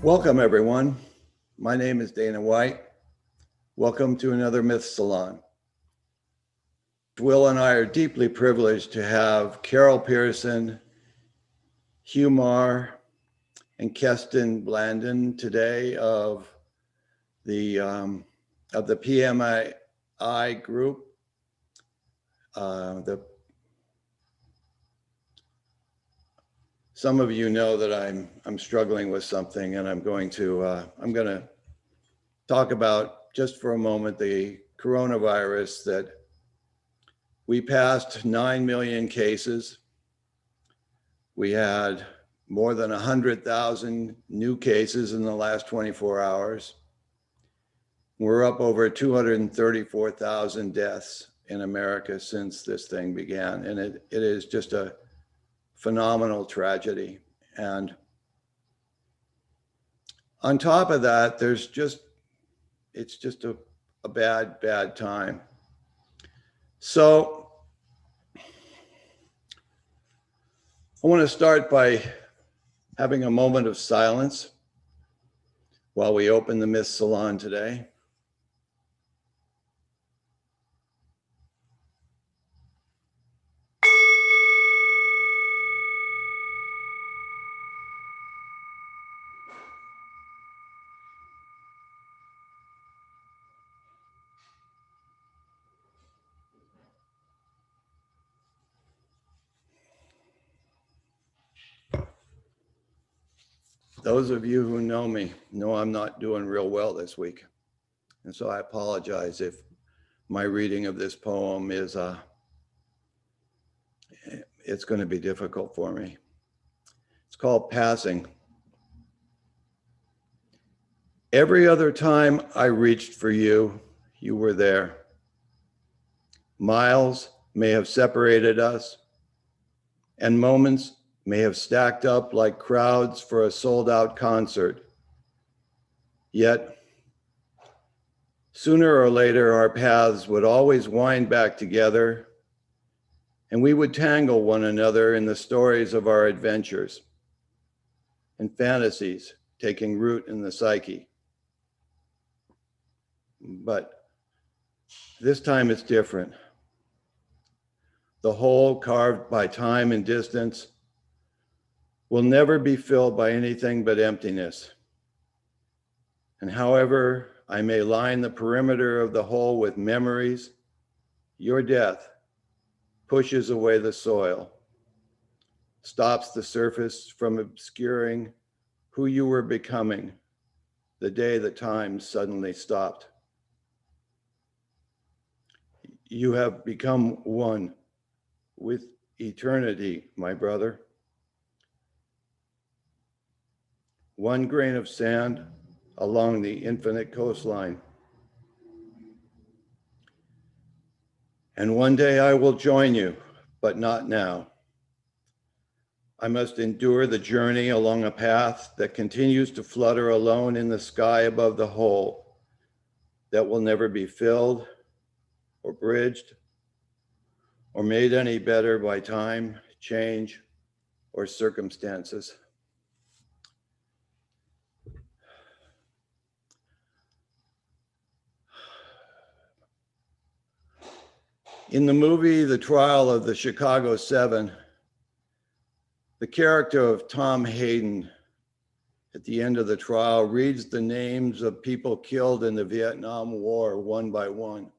Welcome, everyone. My name is Dana White. Welcome to another Myth Salon. Will and I are deeply privileged to have Carol Pearson, Hugh Marr, and Kesstan Blandin today of the PMI group. Some of you know that I'm struggling with something, and I'm going to talk about just for a moment the coronavirus. That we passed 9 million cases. We had more than 100,000 new cases in the last 24 hours. We're up over 234,000 deaths in America since this thing began, and it is just a phenomenal tragedy. And on top of that, it's just a bad time. So I want to start by having a moment of silence while we open the Myth Salon today. Those of you who know me know I'm not doing real well this week. And so I apologize if my reading of this poem is, it's going to be difficult for me. It's called Passing. Every other time I reached for you, you were there. Miles may have separated us, and moments may have stacked up like crowds for a sold-out concert. Yet, sooner or later, our paths would always wind back together, and we would tangle one another in the stories of our adventures and fantasies taking root in the psyche. But this time it's different. The hole carved by time and distance will never be filled by anything but emptiness. And however I may line the perimeter of the hole with memories, your death pushes away the soil, stops the surface from obscuring who you were becoming the day that time suddenly stopped. You have become one with eternity, my brother. One grain of sand along the infinite coastline. And one day I will join you, but not now. I must endure the journey along a path that continues to flutter alone in the sky above the hole that will never be filled or bridged or made any better by time, change, or circumstances. In the movie, The Trial of the Chicago 7, the character of Tom Hayden at the end of the trial reads the names of people killed in the Vietnam War one by one.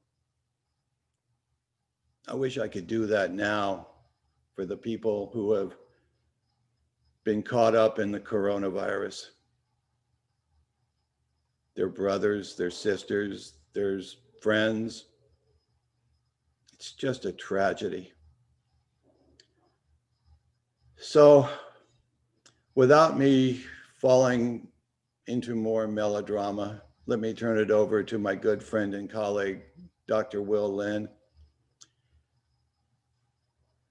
I wish I could do that now for the people who have been caught up in the coronavirus. Their brothers, their sisters, their friends. It's just a tragedy. So, without me falling into more melodrama, let me turn it over to my good friend and colleague, Dr. Will Lynn.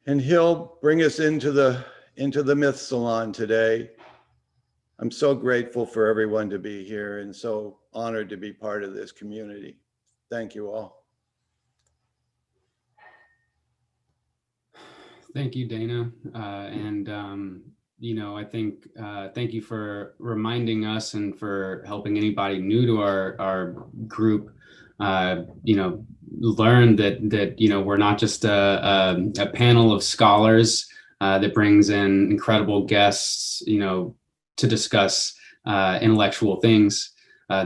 And he'll bring us into the Myth Salon today. I'm so grateful for everyone to be here and so honored to be part of this community. Thank you all. Thank you, Dana. And I think, thank you for reminding us and for helping anybody new to our group, learn that we're not just a panel of scholars that brings in incredible guests, to discuss intellectual things.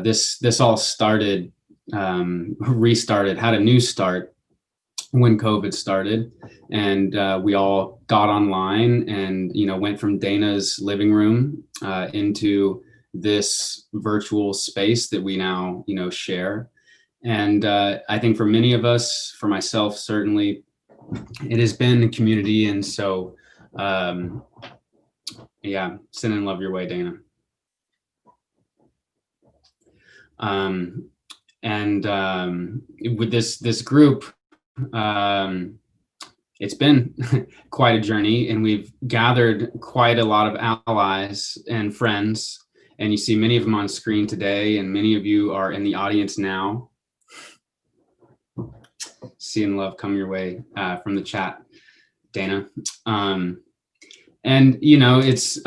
This all started, restarted, had a new start when COVID started, and we all got online and went from Dana's living room into this virtual space that we now share. And I think for many of us, for myself certainly, it has been a community. And so yeah, send and love your way, Dana. With this group, it's been quite a journey, and we've gathered quite a lot of allies and friends, and you see many of them on screen today, and many of you are in the audience now. See and love come your way from the chat, Dana. It's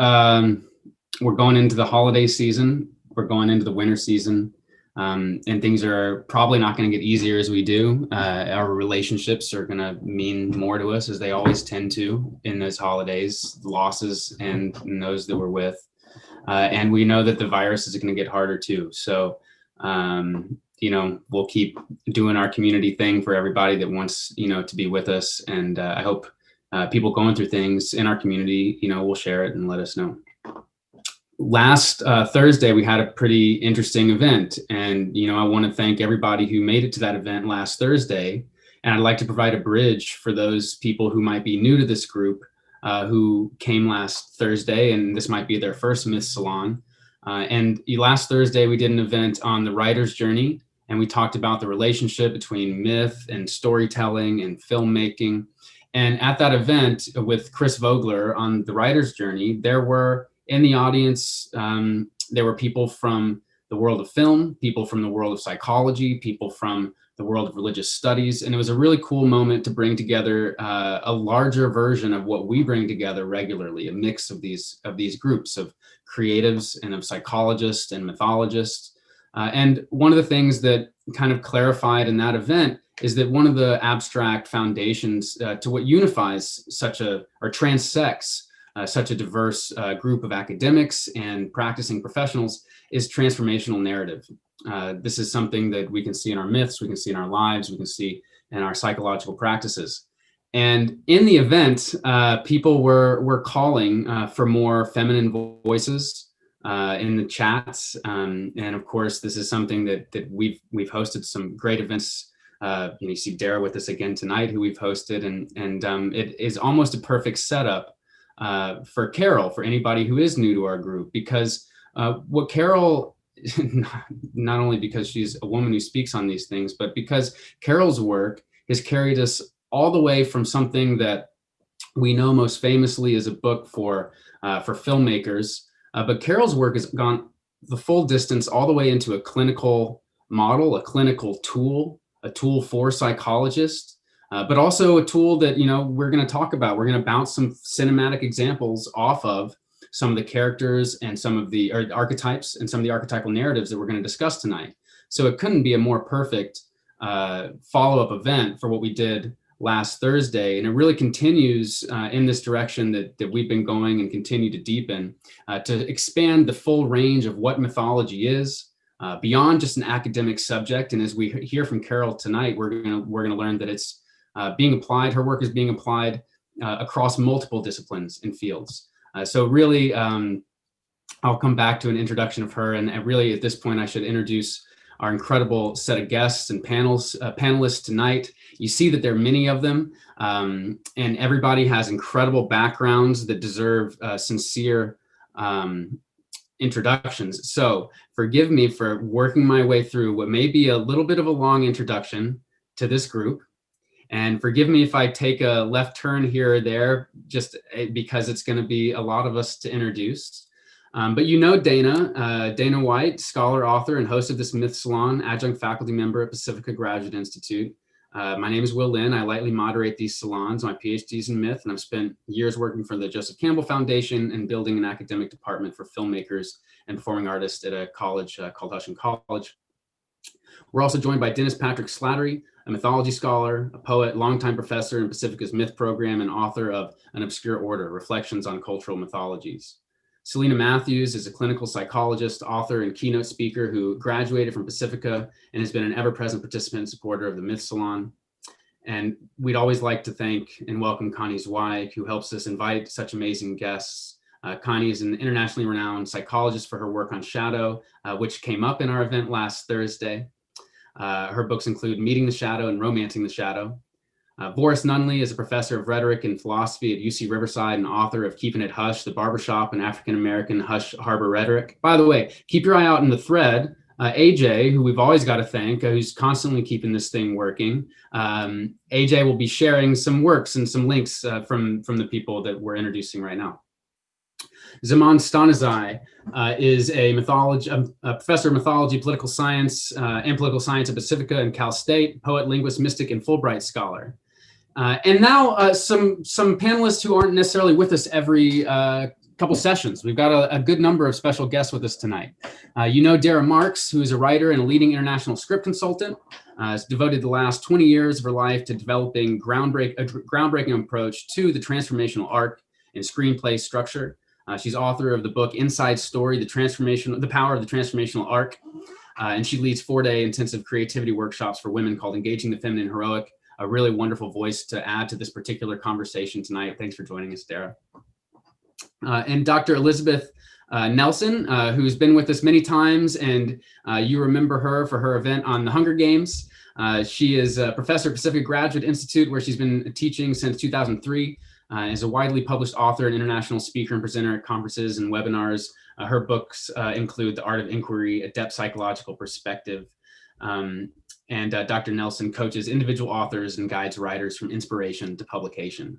we're going into the holiday season, we're going into the winter season. And things are probably not going to get easier as we do. Our relationships are going to mean more to us, as they always tend to in those holidays, losses and those that we're with. And we know that the virus is going to get harder too. So, we'll keep doing our community thing for everybody that wants, to be with us. And I hope people going through things in our community, will share it and let us know. Last Thursday, we had a pretty interesting event, and I want to thank everybody who made it to that event last Thursday. And I'd like to provide a bridge for those people who might be new to this group, who came last Thursday, and this might be their first Myth Salon. And last Thursday, we did an event on the writer's journey, and we talked about the relationship between myth and storytelling and filmmaking. And at that event with Chris Vogler on the writer's journey, there were in the audience, there were people from the world of film, people from the world of psychology, people from the world of religious studies. And it was a really cool moment to bring together a larger version of what we bring together regularly, a mix of these groups of creatives and of psychologists and mythologists. And one of the things that kind of clarified in that event is that one of the abstract foundations to what unifies or transects such a diverse group of academics and practicing professionals is transformational narrative. This is something that we can see in our myths, we can see in our lives, we can see in our psychological practices. And in the event, people were calling for more feminine voices in the chats. And of course, this is something that we've hosted some great events. You see Dara with us again tonight, who we've hosted, and it is almost a perfect setup for Carol, for anybody who is new to our group, because what Carol, not only because she's a woman who speaks on these things, but because Carol's work has carried us all the way from something that we know most famously as a book for filmmakers, but Carol's work has gone the full distance all the way into a clinical model, a clinical tool, a tool for psychologists. But also a tool that, we're going to talk about. We're going to bounce some cinematic examples off of some of the characters and some of the archetypes and some of the archetypal narratives that we're going to discuss tonight. So it couldn't be a more perfect follow-up event for what we did last Thursday. And it really continues in this direction that we've been going and continue to deepen, to expand the full range of what mythology is, beyond just an academic subject. And as we hear from Carol tonight, we're gonna learn that it's being applied. Her work is being applied across multiple disciplines and fields. So really, I'll come back to an introduction of her. And really, at this point, I should introduce our incredible set of guests and panelists tonight. You see that there are many of them, and everybody has incredible backgrounds that deserve sincere introductions. So forgive me for working my way through what may be a little bit of a long introduction to this group. And forgive me if I take a left turn here or there, just because it's going to be a lot of us to introduce. But Dana White, scholar, author, and host of this Myth Salon, adjunct faculty member at Pacifica Graduate Institute. My name is Will Lynn. I lightly moderate these salons. My PhD is in myth, and I've spent years working for the Joseph Campbell Foundation and building an academic department for filmmakers and performing artists at a college called Husson College. We're also joined by Dennis Patrick Slattery, a mythology scholar, a poet, longtime professor in Pacifica's Myth program, and author of An Obscure Order, Reflections on Cultural Mythologies. Selena Matthews is a clinical psychologist, author, and keynote speaker who graduated from Pacifica and has been an ever-present participant and supporter of the Myth Salon. And we'd always like to thank and welcome Connie Zweig, who helps us invite such amazing guests. Connie is an internationally renowned psychologist for her work on shadow, which came up in our event last Thursday. Her books include Meeting the Shadow and Romancing the Shadow. Boris Nunley is a professor of rhetoric and philosophy at UC Riverside and author of Keeping It Hush, the Barbershop and African-American Hush Harbor Rhetoric. By the way, keep your eye out in the thread. AJ, who we've always got to thank, who's constantly keeping this thing working. AJ will be sharing some works and some links from the people that we're introducing right now. Zaman Stanizai is a professor of mythology, political science, and political science at Pacifica and Cal State, poet, linguist, mystic, and Fulbright scholar. And now some panelists who aren't necessarily with us every couple sessions. We've got a good number of special guests with us tonight. You know Dara Marks, who is a writer and a leading international script consultant, has devoted the last 20 years of her life to developing a groundbreaking approach to the transformational arc and screenplay structure. She's author of the book Inside Story, The Power of the Transformational Arc. And she leads 4-day intensive creativity workshops for women called Engaging the Feminine Heroic, a really wonderful voice to add to this particular conversation tonight. Thanks for joining us, Dara. And Dr. Elizabeth Nelson, who's been with us many times, and you remember her for her event on the Hunger Games. She is a professor at Pacifica Graduate Institute, where she's been teaching since 2003. Is a widely published author and international speaker and presenter at conferences and webinars. Her books include The Art of Inquiry, A Depth Psychological Perspective. And Dr. Nelson coaches individual authors and guides writers from inspiration to publication.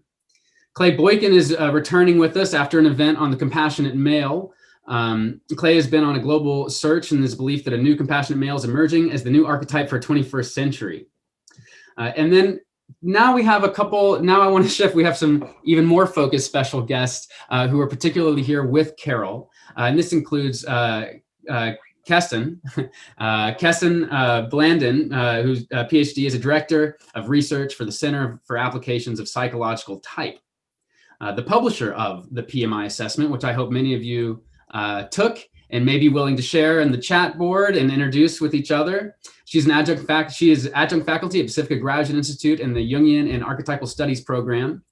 Clay Boykin is returning with us after an event on the compassionate male. Clay has been on a global search in this belief that a new compassionate male is emerging as the new archetype for 21st century. And then now we have now I want to shift. We have some even more focused special guests who are particularly here with Carol. And this includes Kesstan Blandin, whose PhD is a director of research for the Center for Applications of Psychological Type, the publisher of the PMI assessment, which I hope many of you took and may be willing to share in the chat board and introduce with each other. She is adjunct faculty at Pacifica Graduate Institute in the Jungian and Archetypal Studies program.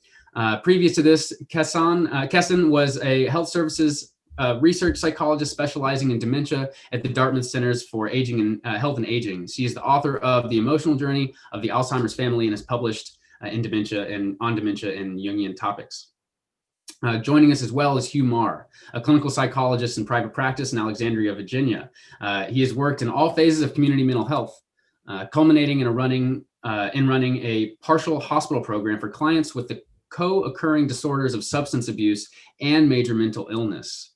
Previous to this, Kesstan was a health services research psychologist specializing in dementia at the Dartmouth Centers for Aging and Health and Aging. She is the author of The Emotional Journey of the Alzheimer's Family and has published on dementia and Jungian topics. Joining us as well is Hugh Marr, a clinical psychologist in private practice in Alexandria, Virginia. He has worked in all phases of community mental health, culminating in running a partial hospital program for clients with the co-occurring disorders of substance abuse and major mental illness.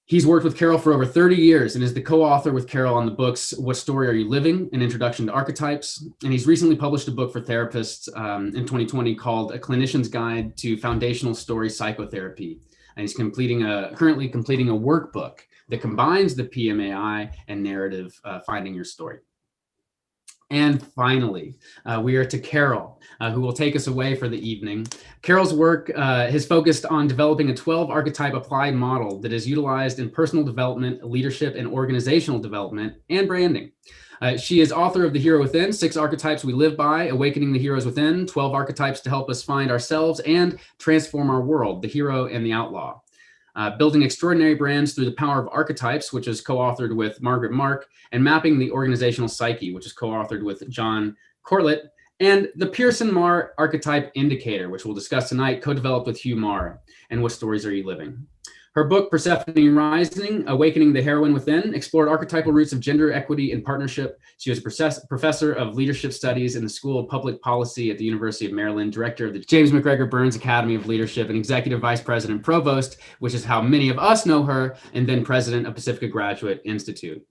He's worked with Carol for over 30 years and is the co-author with Carol on the books What Story Are You Living? An Introduction to Archetypes. And he's recently published a book for therapists in 2020 called A Clinician's Guide to Foundational Story Psychotherapy. And he's currently completing a workbook that combines the PMAI and narrative Finding Your Story. And finally, we are to Carol, who will take us away for the evening. Carol's work has focused on developing a 12 archetype applied model that is utilized in personal development, leadership, and organizational development and branding. She is author of The Hero Within, 6 Archetypes We Live By, Awakening the Heroes Within, 12 Archetypes to Help Us Find Ourselves and Transform Our World, The Hero and the Outlaw. Building Extraordinary Brands Through the Power of Archetypes, which is co-authored with Margaret Mark, and Mapping the Organizational Psyche, which is co-authored with John Corlett, and the Pearson-Marr Archetype Indicator, which we'll discuss tonight, co-developed with Hugh Marr, and What Stories Are You Living? Her book, Persephone Rising, Awakening the Heroine Within, explored archetypal roots of gender equity and partnership. She was a professor of leadership studies in the School of Public Policy at the University of Maryland, director of the James McGregor Burns Academy of Leadership, and executive vice president provost, which is how many of us know her, and then president of Pacifica Graduate Institute.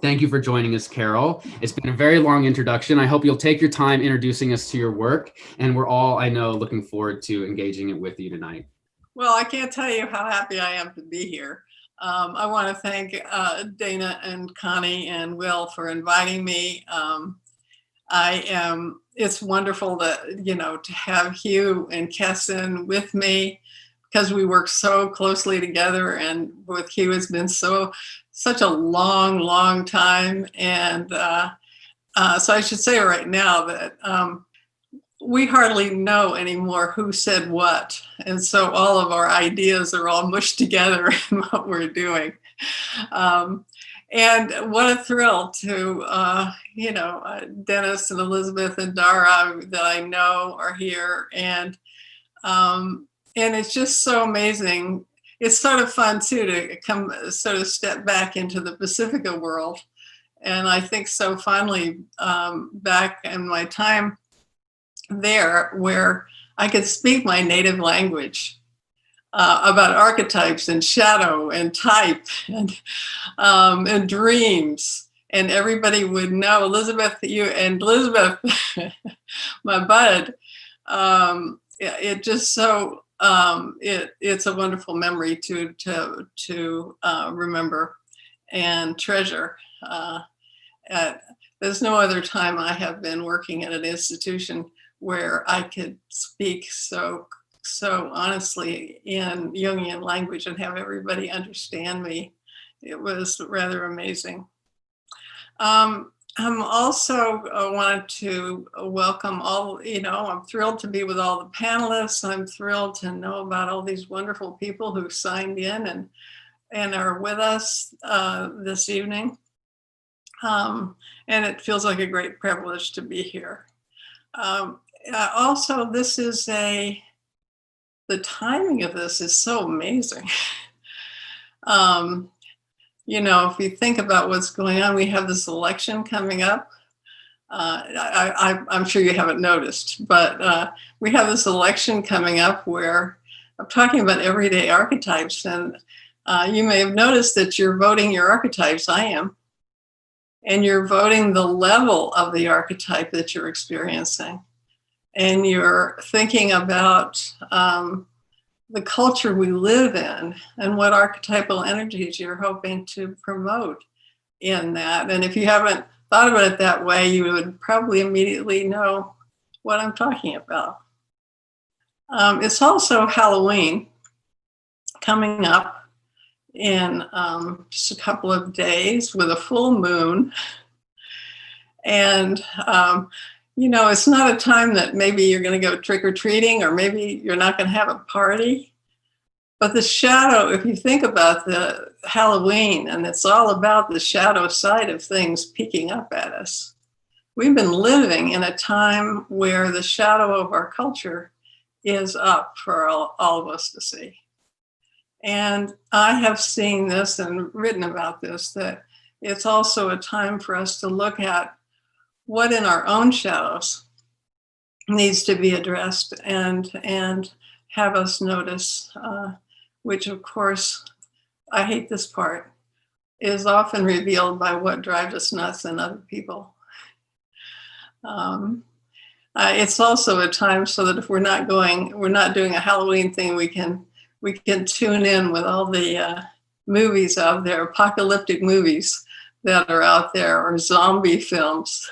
Thank you for joining us, Carol. It's been a very long introduction. I hope you'll take your time introducing us to your work, and we're all, I know, looking forward to engaging it with you tonight. Well, I can't tell you how happy I am to be here. I want to thank Dana and Connie and Will for inviting me. It's wonderful to have Hugh and Kesstan with me, because we work so closely together, and with Hugh it's been such a long time. And so I should say right now that we hardly know anymore who said what. And so all of our ideas are all mushed together in what we're doing. And what a thrill to, Dennis and Elizabeth and Dara that I know are here. And it's just so amazing. It's sort of fun too to come sort of step back into the Pacifica world. And I think so finally back in my time there, where I could speak my native language about archetypes and shadow and type and dreams, and everybody would know. Elizabeth, my bud, it just so it's a wonderful memory to remember and treasure. There's no other time I have been working at an institution where I could speak so honestly in Jungian language and have everybody understand me. It was rather amazing. I'm also wanted to welcome all, I'm thrilled to be with all the panelists. I'm thrilled to know about all these wonderful people who signed in and are with us this evening. And it feels like a great privilege to be here. Also, the timing of this is so amazing. If you think about what's going on, we have this election coming up. I'm sure you haven't noticed, but we have this election coming up where I'm talking about everyday archetypes. And you may have noticed that you're voting your archetypes. I am. And you're voting the level of the archetype that you're experiencing. And you're thinking about the culture we live in and what archetypal energies you're hoping to promote in that. And if you haven't thought about it that way, you would probably immediately know what I'm talking about. It's also Halloween coming up in just a couple of days with a full moon. And it's not a time that maybe you're going to go trick-or-treating, or maybe you're not going to have a party. But the shadow, if you think about the Halloween, and it's all about the shadow side of things peeking up at us. We've been living in a time where the shadow of our culture is up for all of us to see. And I have seen this and written about this, that it's also a time for us to look at what in our own shadows needs to be addressed and have us notice, which of course, I hate this part, is often revealed by what drives us nuts in other people. It's also a time so that if we're not doing a Halloween thing, we can tune in with all the movies out there, apocalyptic movies that are out there, or zombie films,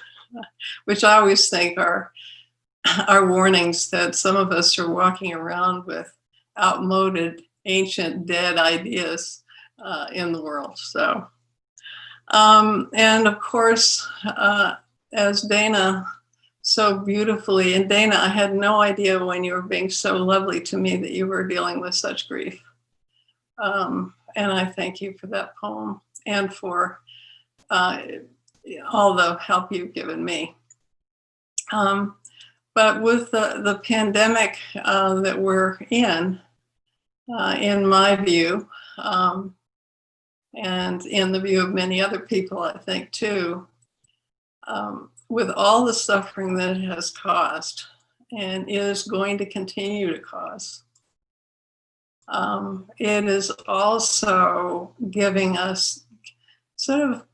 which I always think are warnings that some of us are walking around with outmoded, ancient, dead ideas in the world. So, and of course, as Dana so beautifully, and Dana, I had no idea when you were being so lovely to me that you were dealing with such grief. And I thank you for that poem and for all the help you've given me. But with the pandemic that we're in my view, and in the view of many other people, I think too, with all the suffering that it has caused and is going to continue to cause, it is also giving us sort of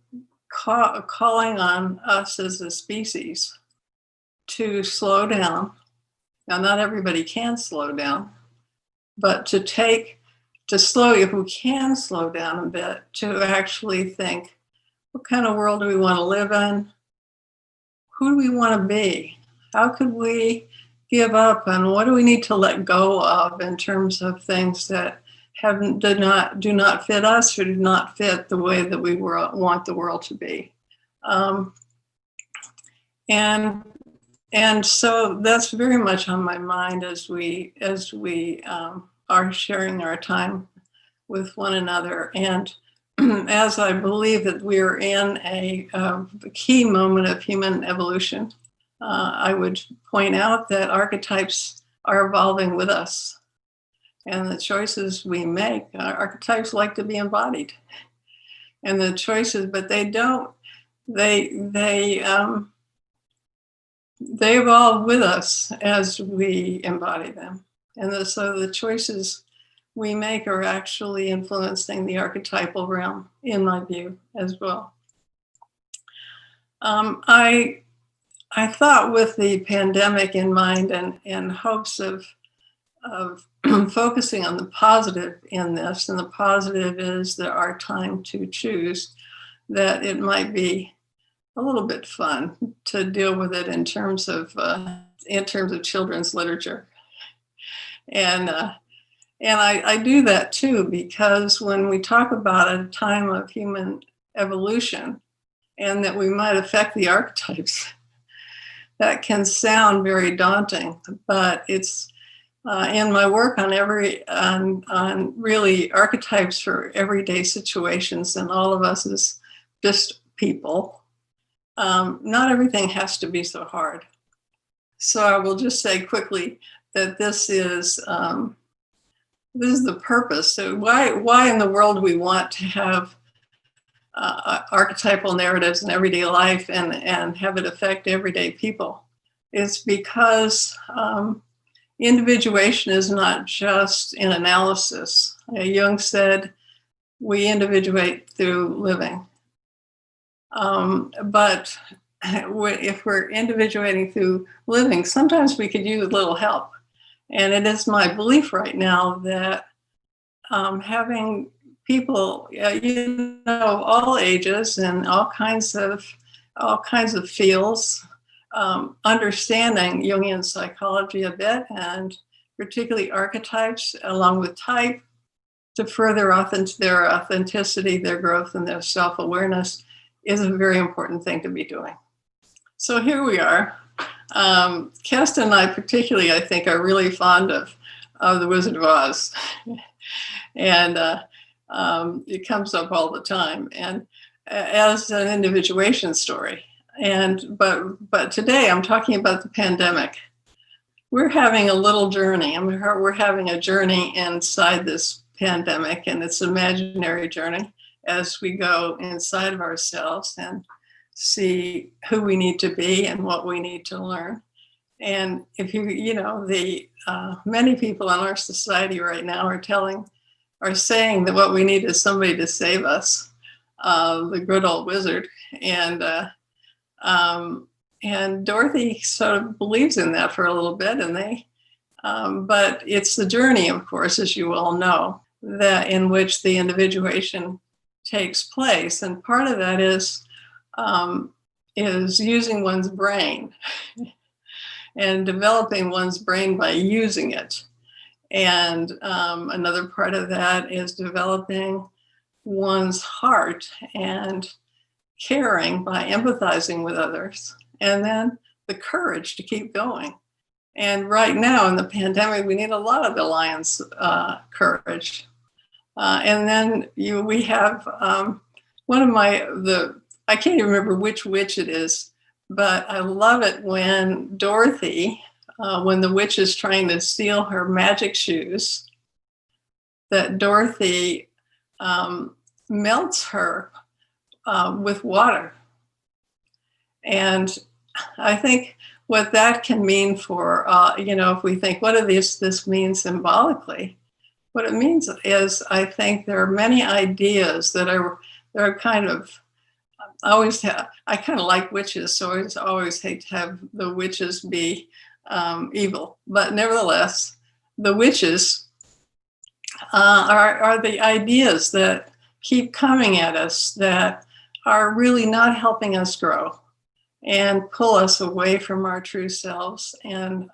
calling on us as a species to slow down. Now, not everybody can slow down, but to slow, if we can slow down a bit, to actually think, what kind of world do we want to live in? Who do we want to be? How could we give up, and what do we need to let go of in terms of things that do not fit us or do not fit the way that we want the world to be? And so that's very much on my mind as we are sharing our time with one another. And as I believe that we're in a key moment of human evolution, I would point out that archetypes are evolving with us. And the choices we make, archetypes like to be embodied. And the choices, but they don't, they evolve with us as we embody them. And so the choices we make are actually influencing the archetypal realm, in my view, as well. I thought, with the pandemic in mind and hopes of focusing on the positive in this, and the positive is that our time to choose, that it might be a little bit fun to deal with it in terms of children's literature. And I do that too, because when we talk about a time of human evolution and that we might affect the archetypes, that can sound very daunting, but it's in my work on really archetypes for everyday situations, and all of us as just people. Not everything has to be so hard. So I will just say quickly that this is the purpose. So why in the world we want to have archetypal narratives in everyday life and have it affect everyday people? It's because individuation is not just an analysis. Jung said, we individuate through living. But if we're individuating through living, sometimes we could use a little help. And it is my belief right now that having people, all ages and all kinds of fields, understanding Jungian psychology a bit, and particularly archetypes, along with type, to further their authenticity, their growth, and their self-awareness, is a very important thing to be doing. So here we are. Kesstan and I particularly, I think, are really fond of The Wizard of Oz. And it comes up all the time, and as an individuation story. But today I'm talking about the pandemic. We're having a little journey. We're having a journey inside this pandemic, and it's an imaginary journey as we go inside of ourselves and see who we need to be and what we need to learn. And if many people in our society right now are saying that what we need is somebody to save us, the good old wizard. And Dorothy sort of believes in that for a little bit, but it's the journey, of course, as you all know, that in which the individuation takes place, and part of that is using one's brain and developing one's brain by using it. And another part of that is developing one's heart and caring by empathizing with others, and then the courage to keep going. And right now in the pandemic, we need a lot of the lion's courage. And then we have one of I can't even remember which witch it is, but I love it when Dorothy, when the witch is trying to steal her magic shoes, that Dorothy melts her with water. And I think what that can mean for, if we think, what does this mean symbolically? What it means is, I think there are many ideas that are kind of I kind of like witches, so I always hate to have the witches be evil. But nevertheless, the witches are the ideas that keep coming at us that are really not helping us grow and pull us away from our true selves and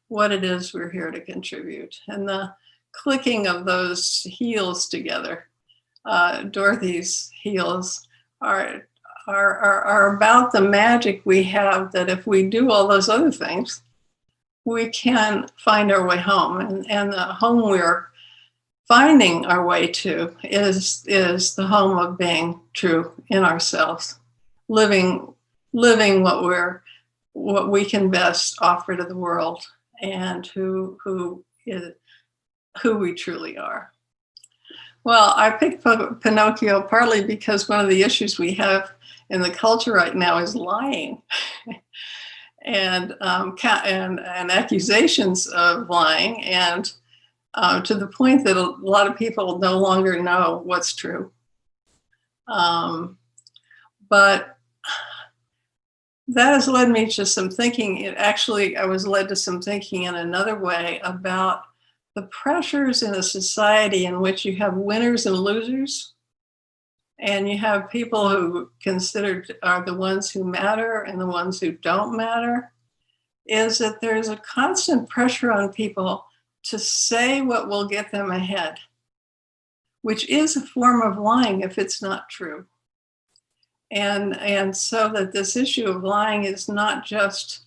what it is we're here to contribute. And the clicking of those heels together, Dorothy's heels, are about the magic we have, that if we do all those other things, we can find our way home. And the home we're finding our way to is the home of being true in ourselves, living what we can best offer to the world, and who we truly are. Well, I picked Pinocchio partly because one of the issues we have in the culture right now is lying, and accusations of lying, and to the point that a lot of people no longer know what's true. But that has led me to some thinking. I was led to some thinking in another way about the pressures in a society in which you have winners and losers, and you have people who considered are the ones who matter and the ones who don't matter, is that there's a constant pressure on people to say what will get them ahead, which is a form of lying if it's not true. And so that this issue of lying is not just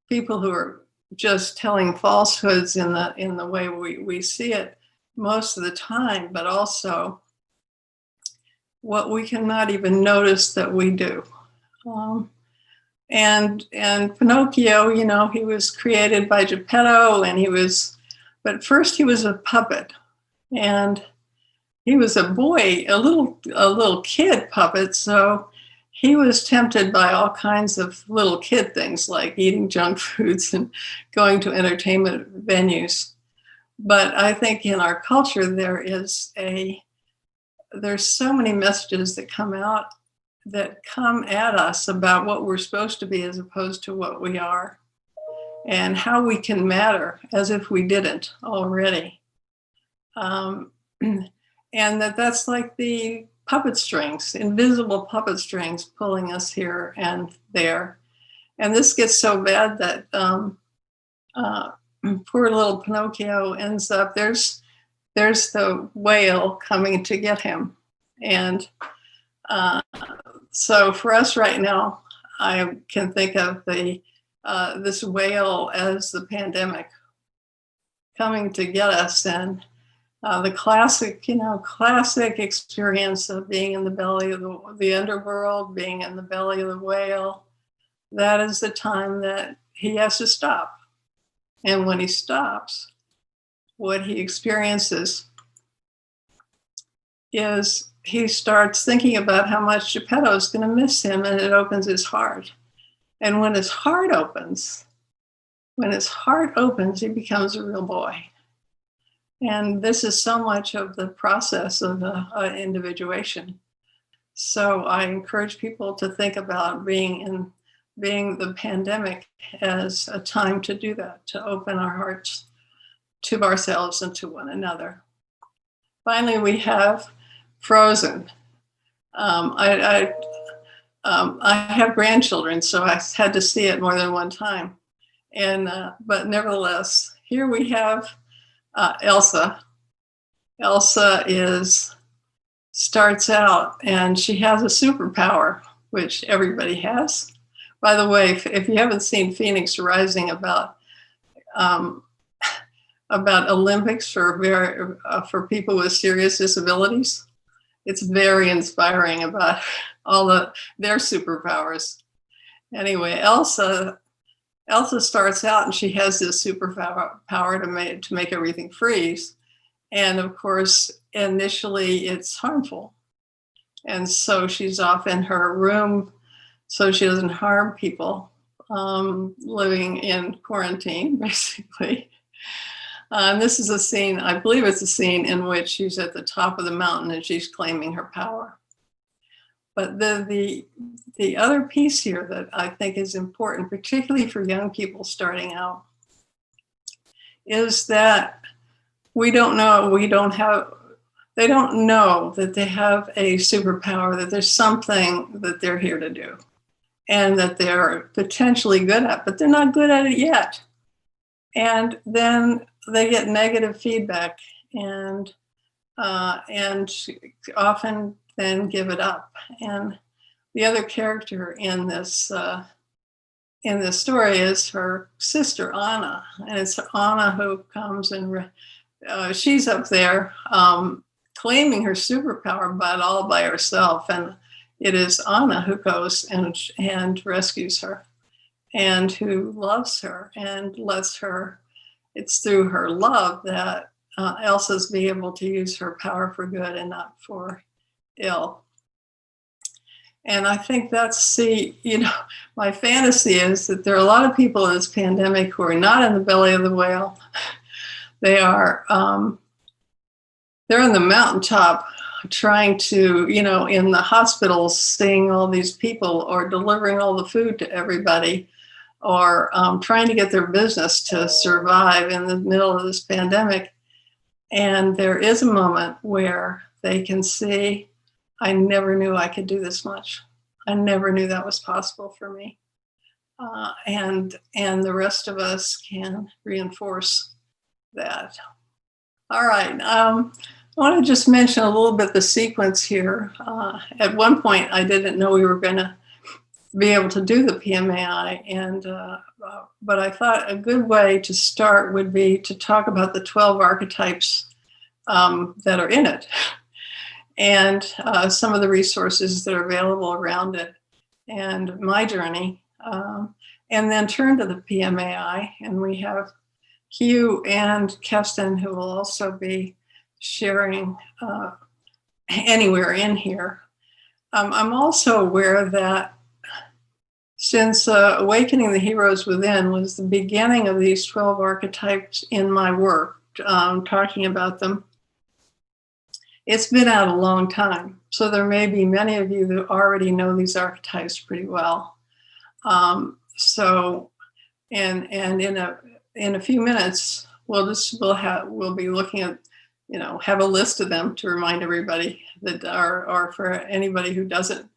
people who are just telling falsehoods in the way we see it most of the time, but also what we cannot even notice that we do. And Pinocchio, he was created by Geppetto, but first he was a puppet, and he was a boy, a little kid puppet. So he was tempted by all kinds of little kid things like eating junk foods and going to entertainment venues. But I think in our culture, there's so many messages that come at us about what we're supposed to be as opposed to what we are, and how we can matter as if we didn't already. And that's like the puppet strings, invisible puppet strings pulling us here and there. And this gets so bad that poor little Pinocchio ends up, there's the whale coming to get him. And so for us right now, I can think of this whale as the pandemic coming to get us. And the classic experience of being in the belly of the underworld, being in the belly of the whale, that is the time that he has to stop. And when he stops, what he experiences is he starts thinking about how much Geppetto is going to miss him, and it opens his heart. And when his heart opens, he becomes a real boy. And this is so much of the process of individuation. So I encourage people to think about being the pandemic as a time to do that, to open our hearts to ourselves and to one another. Finally, we have Frozen. I have grandchildren, so I had to see it more than one time. But nevertheless, here we have Elsa. Elsa starts out, and she has a superpower, which everybody has. By the way, if you haven't seen Phoenix Rising about Olympics for people with serious disabilities, it's very inspiring about all their superpowers. Anyway, Elsa starts out, and she has this superpower to make everything freeze. And of course, initially it's harmful. And so she's off in her room so she doesn't harm people, living in quarantine, basically. And this is a scene, I believe it's a scene in which she's at the top of the mountain and she's claiming her power. But the other piece here that I think is important, particularly for young people starting out, is that they don't know that they have a superpower, that there's something that they're here to do and that they're potentially good at, but they're not good at it yet. And then they get negative feedback and often then give it up. And the other character in this story is her sister Anna, and it's Anna who comes and she's up there claiming her superpower, but all by herself. And it is Anna who goes and rescues her, and who loves her and lets her. It's through her love that Elsa's be able to use her power for good and not for ill. And I think that's my fantasy is that there are a lot of people in this pandemic who are not in the belly of the whale. They are, they're in the mountaintop trying to, in the hospitals, seeing all these people or delivering all the food to everybody, or trying to get their business to survive in the middle of this pandemic. And there is a moment where they can see, I never knew I could do this much. I never knew that was possible for me. And the rest of us can reinforce that. All right. I want to just mention a little bit the sequence here. At one point, I didn't know we were going to be able to do the PMAI, but I thought a good way to start would be to talk about the 12 archetypes that are in it, and some of the resources that are available around it, and my journey, and then turn to the PMAI. And we have Hugh and Kesstan, who will also be sharing anywhere in here. I'm also aware that since Awakening the Heroes Within was the beginning of these 12 archetypes in my work, talking about them, it's been out a long time. So there may be many of you that already know these archetypes pretty well. So in a few minutes, we'll be looking at, have a list of them to remind everybody that are for anybody who doesn't,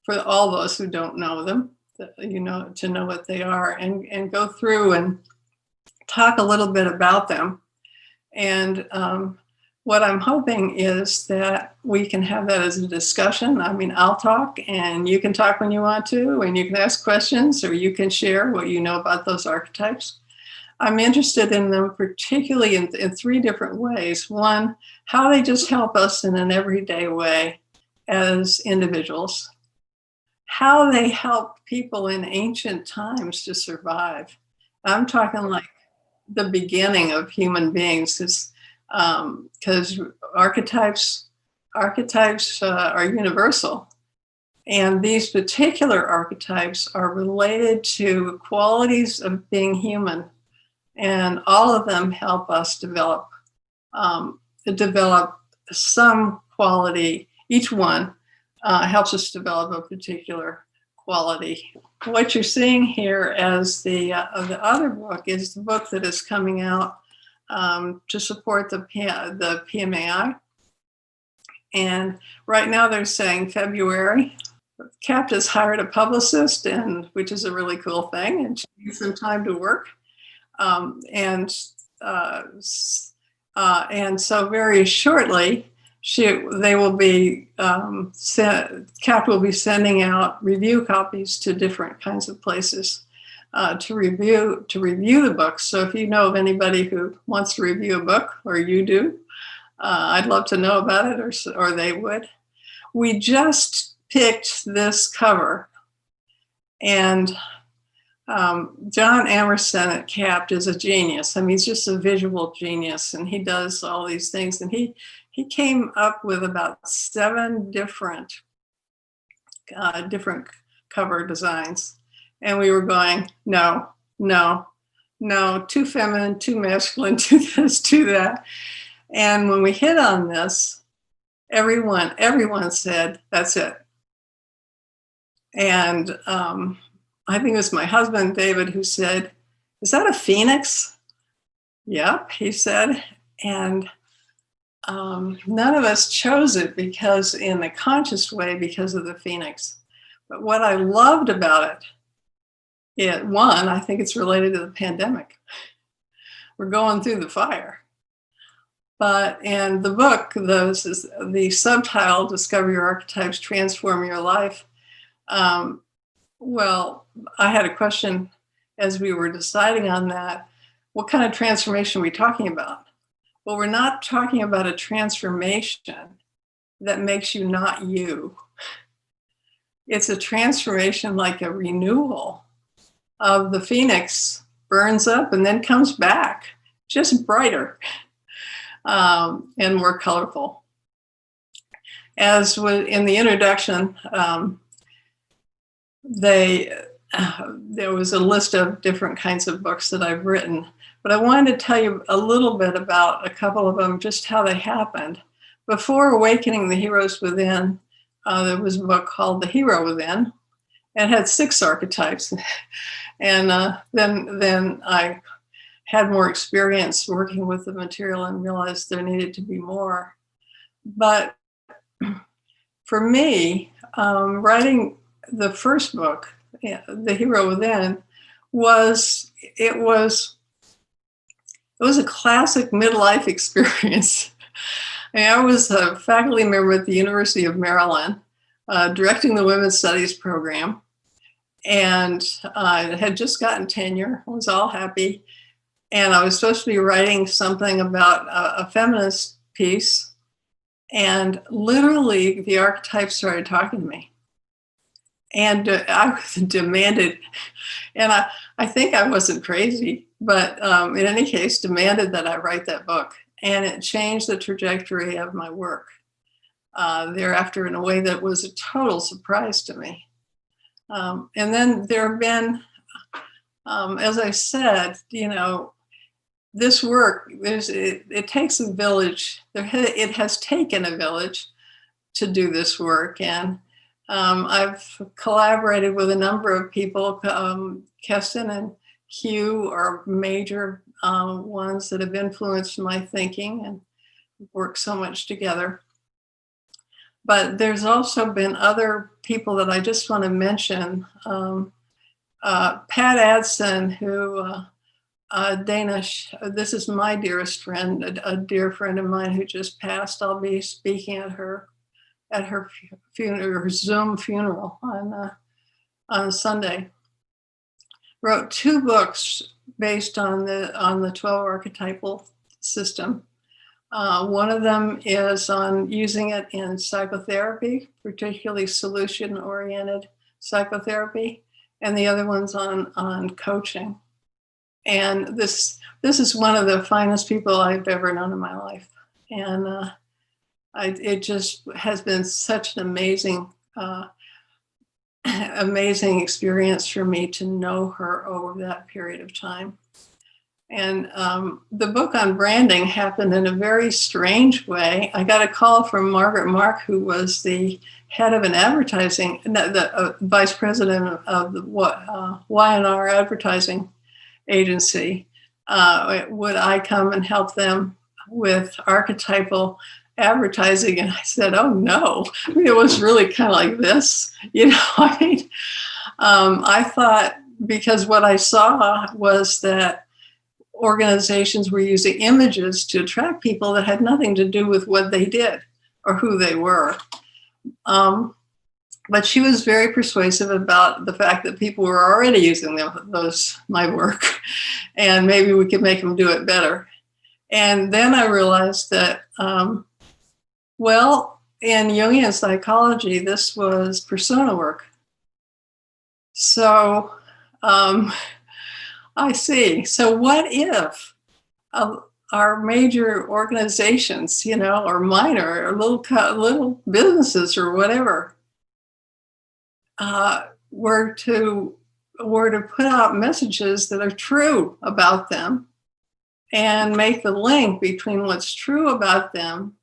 for all those who don't know them, to know what they are, and go through and talk a little bit about them. And what I'm hoping is that we can have that as a discussion. I mean, I'll talk and you can talk when you want to, and you can ask questions, or you can share what you know about those archetypes. I'm interested in them particularly in 3 different ways. One, how they just help us in an everyday way as individuals. How they help people in ancient times to survive. I'm talking like the beginning of human beings, because archetypes are universal. And these particular archetypes are related to qualities of being human. And all of them help us develop some quality. Each one helps us develop a particular quality. What you're seeing here as the other book is the book that is coming out to support the PMAI. And right now they're saying February. CAPT has hired a publicist, which is a really cool thing, and she needs some time to work. And so very shortly, they will be CAPT will be sending out review copies to different kinds of places to review the book. So if you know of anybody who wants to review a book, or you do, I'd love to know about it, or they would. We just picked this cover, and John Emerson at CAPT is a genius. I mean, he's just a visual genius, and he does all these things. And he came up with about 7 different cover designs. And we were going, no, too feminine, too masculine, too this, too that. And when we hit on this, everyone said, that's it. And I think it was my husband, David, who said, "Is that a phoenix?" "Yep," he said. And none of us chose it because in a conscious way because of the phoenix. But what I loved about it, one, I think it's related to the pandemic. We're going through the fire. But in the book, the subtitle, Discover Your Archetypes, Transform Your Life. Well, I had a question as we were deciding on that. What kind of transformation are we talking about? Well, we're not talking about a transformation that makes you not you. It's a transformation like a renewal of the phoenix, burns up and then comes back, just brighter and more colorful. As in the introduction, there was a list of different kinds of books that I've written, but I wanted to tell you a little bit about a couple of them, just how they happened. Before Awakening the Heroes Within, there was a book called The Hero Within. It had 6 archetypes. And then I had more experience working with the material and realized there needed to be more. But for me, writing the first book, The Hero Within, was a classic midlife experience. I was a faculty member at the University of Maryland, directing the Women's Studies program, and I had just gotten tenure. I was all happy, and I was supposed to be writing something about a feminist piece, and literally the archetypes started talking to me. And I demanded, and I think I wasn't crazy, but in any case, demanded that I write that book. And it changed the trajectory of my work thereafter in a way that was a total surprise to me. And then there have been, as I said, this work, it takes a village. It has taken a village to do this work. And I've collaborated with a number of people. Kesstan and Hugh are major ones that have influenced my thinking and worked so much together. But there's also been other people that I just want to mention. Pat Adson, who Danish, this is my dearest friend, a dear friend of mine who just passed. I'll be speaking at her funeral, her Zoom funeral on Sunday. Wrote 2 books based on the 12 archetypal system. One of them is on using it in psychotherapy, particularly solution-oriented psychotherapy, and the other one's on coaching. And this is one of the finest people I've ever known in my life, and it just has been such an amazing experience for me to know her over that period of time. And the book on branding happened in a very strange way. I got a call from Margaret Mark, who was the head of an advertising, the vice president of the Y&R advertising agency. Would I come and help them with archetypal advertising? And I said, oh no. I mean, it was really kind of like this, I thought, because what I saw was that organizations were using images to attract people that had nothing to do with what they did or who they were. But she was very persuasive about the fact that people were already using my work, and maybe we could make them do it better. And then I realized that, in Jungian psychology, this was persona work. So I see. So what if our major organizations, or minor, or little businesses or whatever, were to put out messages that are true about them and make the link between what's true about them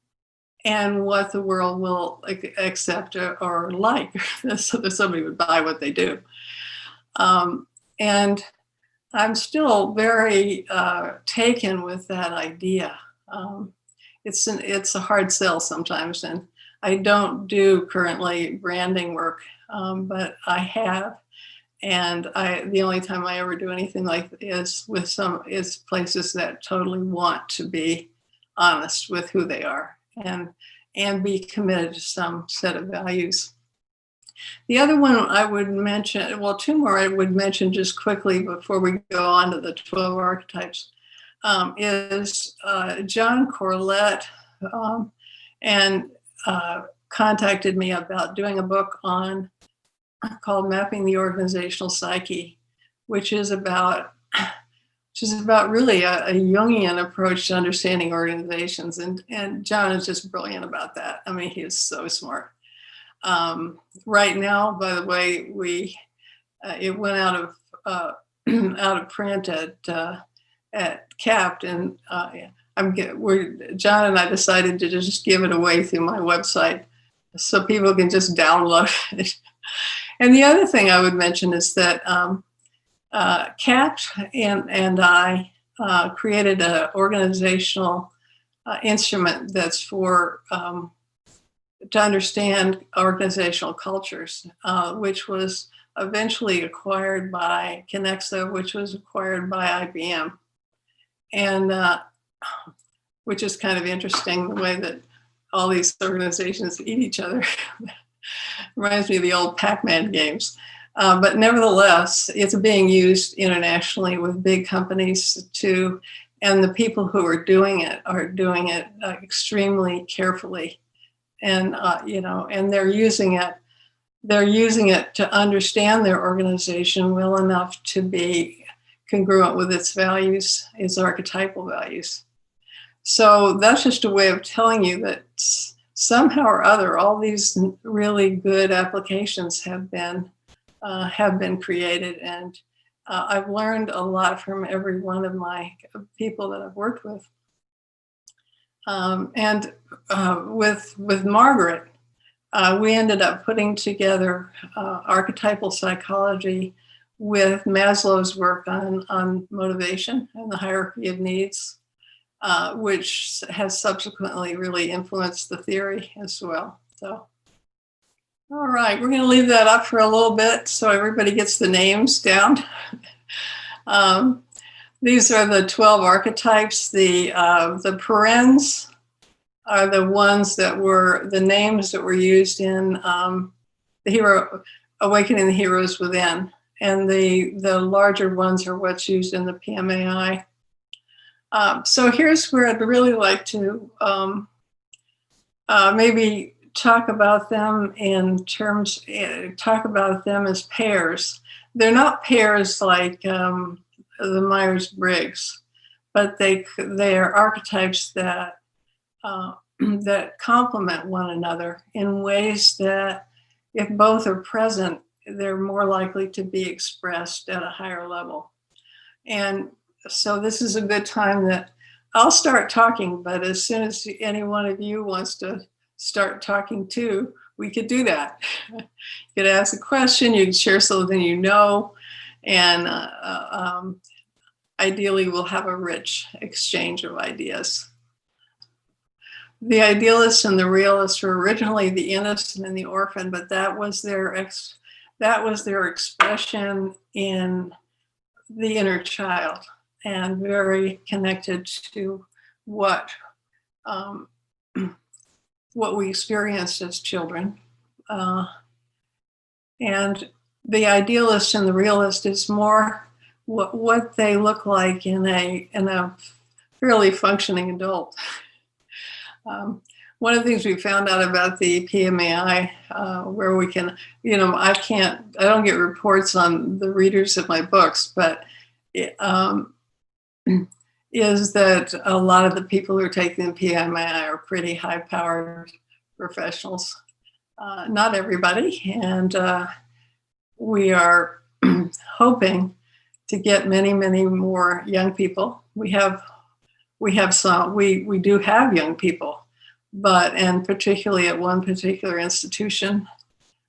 and what the world will accept or like, so that somebody would buy what they do. And I'm still very taken with that idea. It's a hard sell sometimes, and I don't do currently branding work, but I have. And the only time I ever do anything like is places that totally want to be honest with who they are and be committed to some set of values. The other one I would mention, well, two more I would mention just quickly before we go on to the 12 archetypes, is John Corlett and contacted me about doing a book called Mapping the Organizational Psyche, which is about really a Jungian approach to understanding organizations. And John is just brilliant about that. I mean, he is so smart. Right now, by the way, it went out of print at Capt, and John and I decided to just give it away through my website so people can just download it. And the other thing I would mention is that Capt and I created an organizational instrument that's for to understand organizational cultures, which was eventually acquired by Connexa, which was acquired by IBM, and which is kind of interesting the way that all these organizations eat each other. Reminds me of the old Pac-Man games. But nevertheless, it's being used internationally with big companies too, and the people who are doing it extremely carefully, and and they're using it to understand their organization well enough to be congruent with its values, its archetypal values. So that's just a way of telling you that somehow or other, all these really good applications have been created, and I've learned a lot from every one of my people that I've worked with. And with Margaret, we ended up putting together archetypal psychology with Maslow's work on motivation and the hierarchy of needs, which has subsequently really influenced the theory as well. So, all right, we're going to leave that up for a little bit so everybody gets the names down. These are the 12 archetypes. The parens are the ones that were the names that were used in the hero, Awakening the Heroes Within, and the larger ones are what's used in the PMAI. So here's where I'd really like to maybe talk about them talk about them as pairs. They're not pairs like the Myers-Briggs, but they're archetypes that that complement one another in ways that, if both are present, they're more likely to be expressed at a higher level. And so this is a good time that I'll start talking, but as soon as any one of you wants to start talking too, we could do that. You could ask a question, you could share something you know, and ideally we'll have a rich exchange of ideas. The Idealist and the Realist were originally the innocent and the orphan, but that was their expression in the inner child, and very connected to what we experienced as children. And the Idealist and the Realist is more what they look like in a fairly functioning adult. One of the things we found out about the PMAI, where we can, I don't get reports on the readers of my books, but is that a lot of the people who are taking the PMAI are pretty high-powered professionals. Not everybody, and we are hoping to get many, many more young people. We do have young people, and particularly at one particular institution.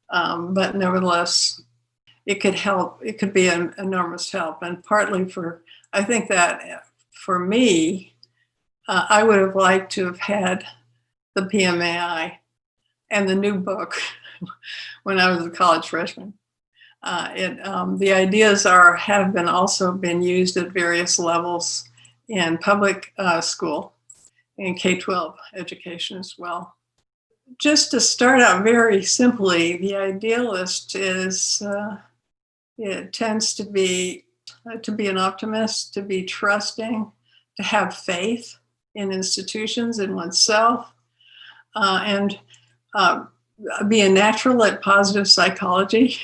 But nevertheless, it could help. It could be an enormous help. And partly I think that for me, I would have liked to have had the PMAI and the new book when I was a college freshman. The ideas have also been used at various levels in public school and K-12 education as well. Just to start out very simply, the idealist it tends to be an optimist, to be trusting, to have faith in institutions, in oneself, and be a natural at positive psychology.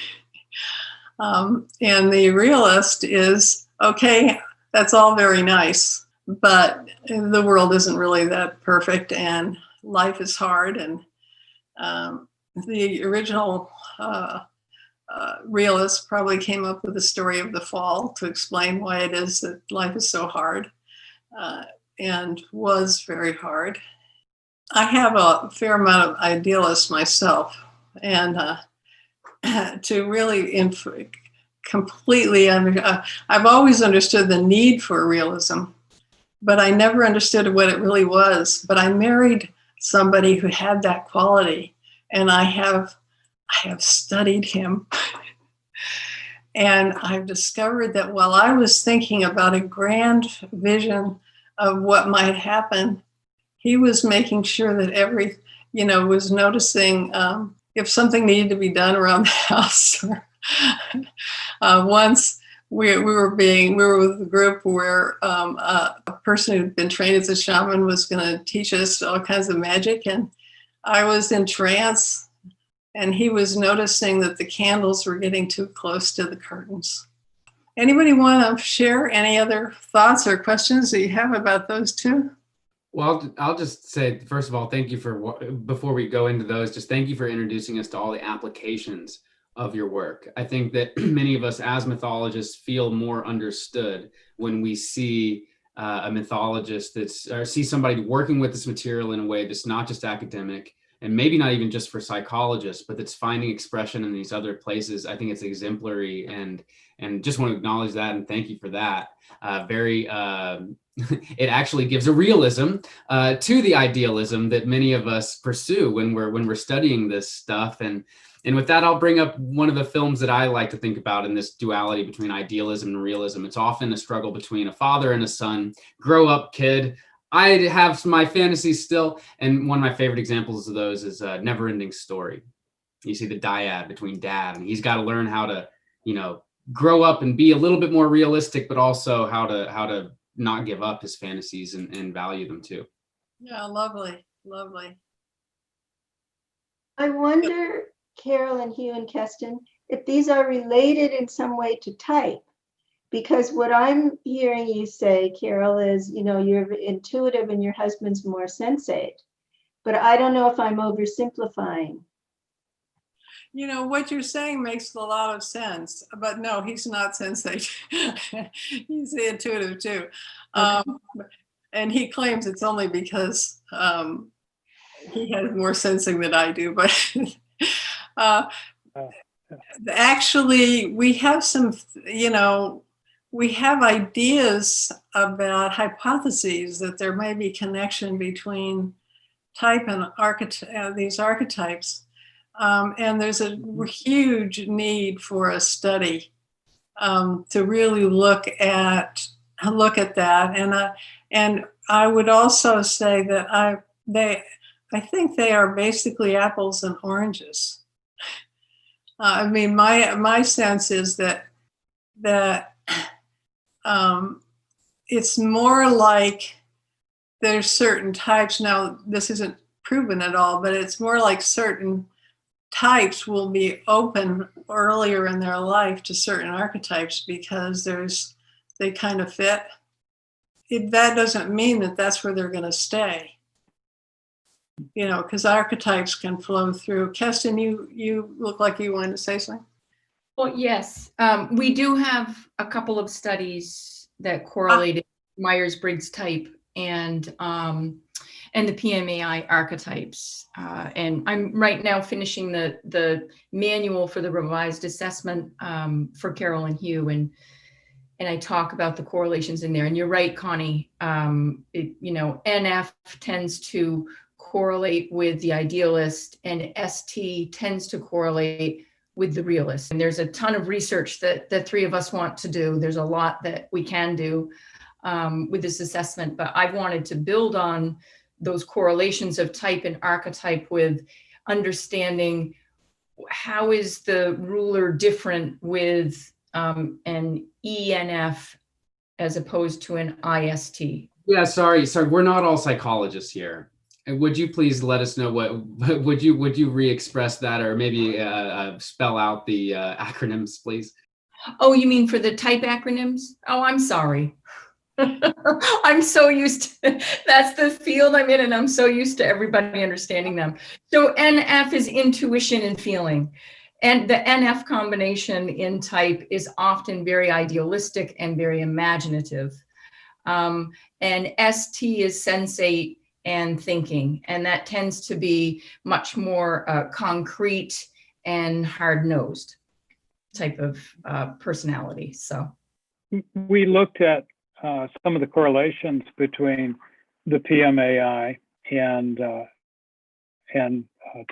And the realist is, okay, that's all very nice, but the world isn't really that perfect and life is hard. And the original realist probably came up with the story of the fall to explain why it is that life is so hard and was very hard. I have a fair amount of idealists myself, and to really completely I've always understood the need for realism, but I never understood what it really was. But I married somebody who had that quality, and I have studied him. And I've discovered that while I was thinking about a grand vision of what might happen, he was making sure that was noticing if something needed to be done around the house. Once we were with a group where a person who'd been trained as a shaman was going to teach us all kinds of magic, and I was in trance, and he was noticing that the candles were getting too close to the curtains. Anybody want to share any other thoughts or questions that you have about those two? Well, I'll just say, first of all, thank you before we go into those, just thank you for introducing us to all the applications of your work. I think that many of us as mythologists feel more understood when we see a mythologist or see somebody working with this material in a way that's not just academic, and maybe not even just for psychologists, but that's finding expression in these other places. I think it's exemplary, and just want to acknowledge that and thank you for that. It actually gives a realism to the idealism that many of us pursue when we're studying this stuff. And with that, I'll bring up one of the films that I like to think about in this duality between idealism and realism. It's often a struggle between a father and a son. Grow up, kid. I have my fantasies still. And one of my favorite examples of those is Never Ending Story. You see the dyad between dad, and he's got to learn how to, grow up and be a little bit more realistic, but also how to not give up his fantasies and value them too. Yeah, lovely, lovely. I wonder, Carol and Hugh and Kesstan, if these are related in some way to type. Because what I'm hearing you say, Carol, is, you're intuitive and your husband's more sensate. But I don't know if I'm oversimplifying. What you're saying makes a lot of sense, but no, he's not sensate. He's intuitive too. Okay. And he claims it's only because he has more sensing than I do, but actually we have some, we have ideas about hypotheses that there may be connection between type and these archetypes. And there's a huge need for a study to really look at that. And I would also say that I think they are basically apples and oranges. I mean, my sense is that it's more like there's certain types. Now, this isn't proven at all, but it's more like certain types will be open earlier in their life to certain archetypes because they kind of fit. That doesn't mean that that's where they're going to stay, because archetypes can flow through. Kesstan, you look like you wanted to say something. Well, yes, we do have a couple of studies that correlated Myers-Briggs type, and and the PMAI archetypes. And I'm right now finishing the manual for the revised assessment for Carol and Hugh, and I talk about the correlations in there. And you're right, Connie. NF tends to correlate with the idealist, and ST tends to correlate with the realist. And there's a ton of research that the three of us want to do. There's a lot that we can do with this assessment, but I've wanted to build on those correlations of type and archetype with understanding how is the ruler different with an ENF as opposed to an IST. Yeah, sorry, we're not all psychologists here. Would you please let us know would you re-express that, or maybe spell out the acronyms, please? Oh, you mean for the type acronyms? Oh, I'm sorry. I'm so used to, that's the field I'm in, and I'm so used to everybody understanding them. So NF is intuition and feeling. And the NF combination in type is often very idealistic and very imaginative. And ST is sensate and thinking. And that tends to be much more concrete and hard-nosed type of personality. So we looked at some of the correlations between the PMAI and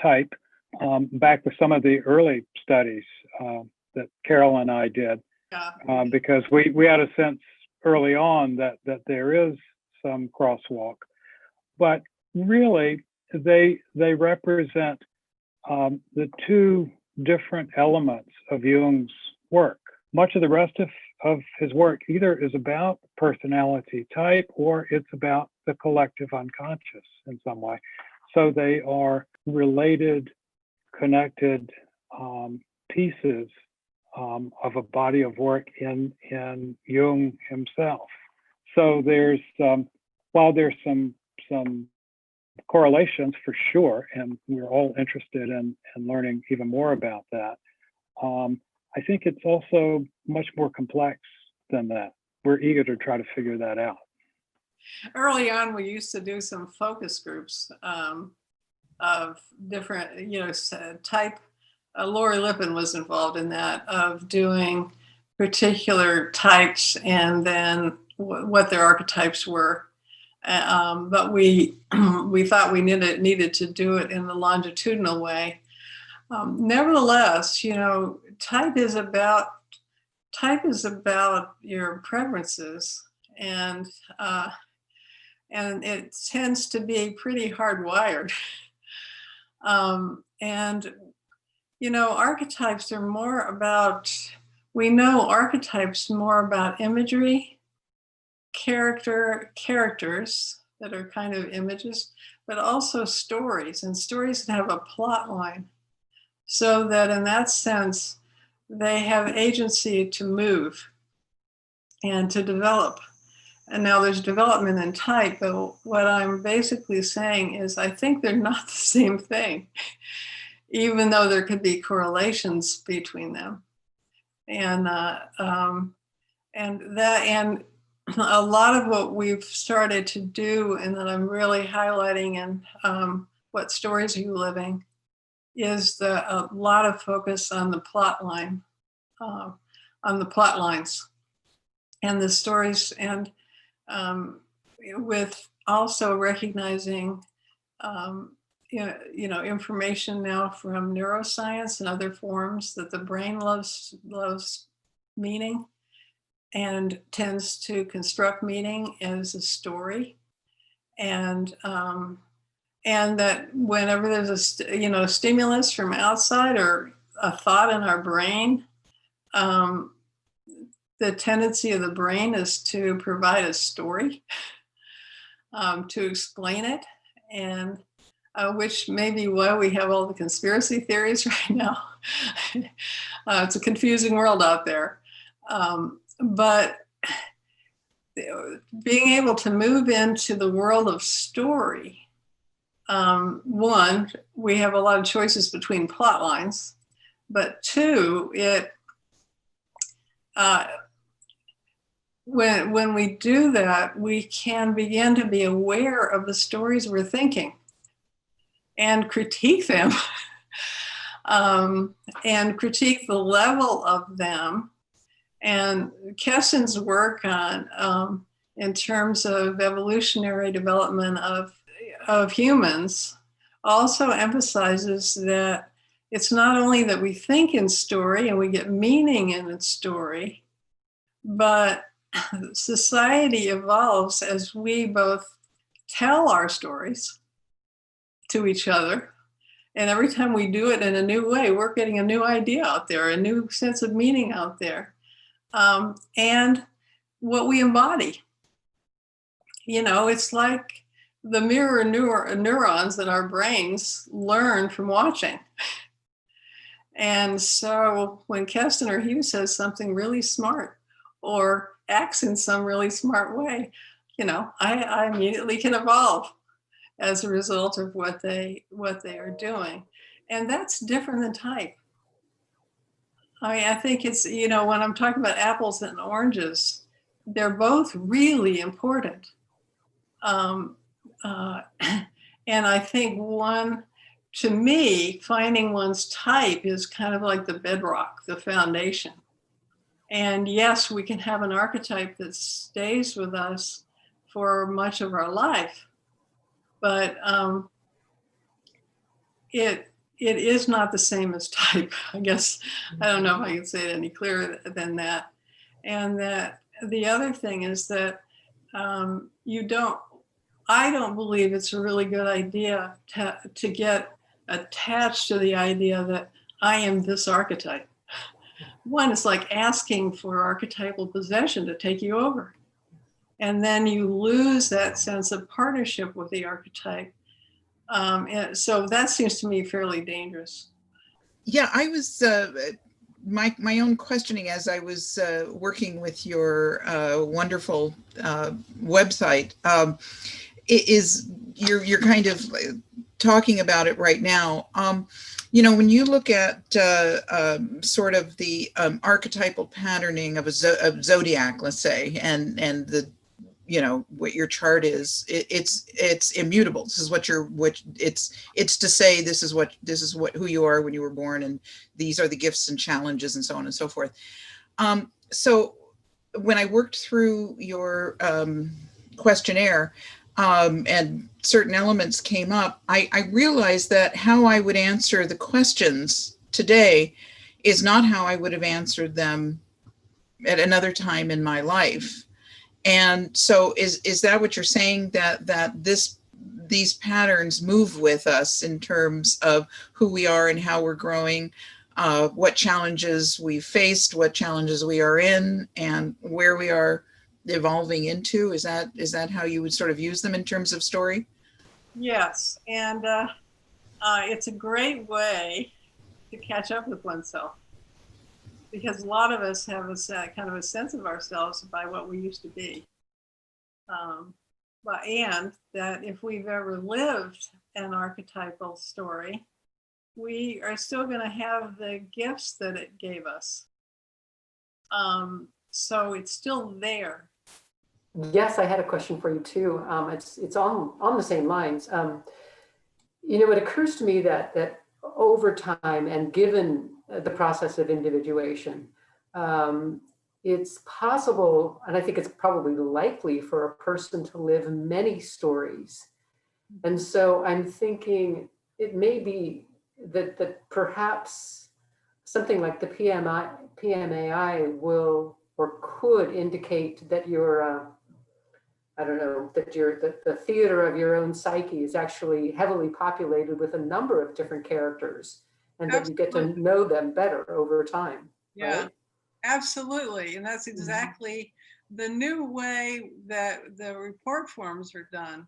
type back with some of the early studies that Carol and I did, because we had a sense early on that there is some crosswalk, but really they represent the two different elements of Jung's work. Much of the rest of his work either is about personality type or it's about the collective unconscious in some way. So they are related, connected pieces of a body of work in Jung himself. So there's while there's some correlations for sure, and we're all interested in learning even more about that. I think it's also much more complex than that. We're eager to try to figure that out. Early on, we used to do some focus groups of different, type. Lori Lippin was involved in that, of doing particular types and then what their archetypes were. But we thought we needed to do it in the longitudinal way. Nevertheless, type is about your preferences, and it tends to be pretty hardwired. Archetypes are more about, we know archetypes more about imagery, characters that are kind of images, but also stories, and stories that have a plot line. So that in that sense, they have agency to move and to develop. And now there's development in type, but what I'm basically saying is I think they're not the same thing, even though there could be correlations between them. And a lot of what we've started to do, and that I'm really highlighting in What Stories Are You Living, is a lot of focus on the plot line, on the plot lines and the stories, and with also recognizing information now from neuroscience and other forms that the brain loves meaning and tends to construct meaning as a story, and that whenever there's a stimulus from outside or a thought in our brain, the tendency of the brain is to provide a story, to explain it, and which may be why we have all the conspiracy theories right now. It's a confusing world out there. But being able to move into the world of story, one, we have a lot of choices between plot lines, but two, when we do that, we can begin to be aware of the stories we're thinking and critique them. And critique the level of them. And Keston's work on in terms of evolutionary development of humans also emphasizes that it's not only that we think in story and we get meaning in its story, but society evolves as we both tell our stories to each other. And every time we do it in a new way, we're getting a new idea out there, a new sense of meaning out there. And what we embody. You know, it's like the mirror neurons that our brains learn from watching. And so when Kesstan or Hugh says something really smart or acts in some really smart way, you know, I immediately can evolve as a result of what they are doing. And that's different than type. I mean, I think it's, you know, when I'm talking about apples and oranges, they're both really important. And I think to me, finding one's type is kind of like the bedrock, the foundation. And yes, we can have an archetype that stays with us for much of our life, but it is not the same as type. I guess, I don't know if I can say it any clearer than that. And that the other thing is that I don't believe it's a really good idea to get attached to the idea that I am this archetype. One, it's like asking for archetypal possession to take you over. And then you lose that sense of partnership with the archetype. And so that seems to me fairly dangerous. Yeah, I was, my own questioning as I was working with your wonderful website is you're kind of talking about it right now. You know, when you look at sort of the archetypal patterning of a zodiac, let's say, and the, you know, what your chart is, it's immutable. This is it's to say this is what who you are when you were born, and these are the gifts and challenges and so on and so forth. So when I worked through your questionnaire, and certain elements came up, I realized that how I would answer the questions today is not how I would have answered them at another time in my life. And so is that what you're saying, that these patterns move with us in terms of who we are and how we're growing, what challenges we faced, what challenges we are in, and where we are evolving into? Is that how you would sort of use them in terms of story? Yes, and it's a great way to catch up with oneself, because a lot of us have a kind of a sense of ourselves by what we used to be. And that if we've ever lived an archetypal story, we are still going to have the gifts that it gave us. So it's still there. Yes, I had a question for you too. It's on the same lines. You know, it occurs to me that over time and given the process of individuation, it's possible, and I think it's probably likely, for a person to live many stories. And so I'm thinking it may be that perhaps something like the PMAI will or could indicate that you're I don't know, that the theater of your own psyche is actually heavily populated with a number of different characters, and that you get to know them better over time. Yeah, right? Absolutely. And that's exactly the new way that the report forms are done.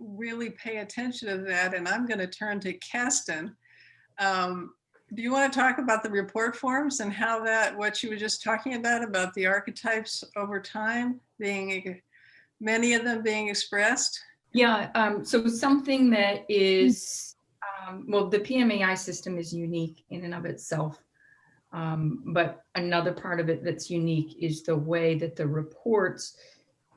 Really pay attention to that. And I'm going to turn to Kesstan. Do you want to talk about the report forms and how what you were just talking about the archetypes over time being, many of them being expressed? Yeah, so something that is, well, the PMAI system is unique in and of itself. But another part of it that's unique is the way that the reports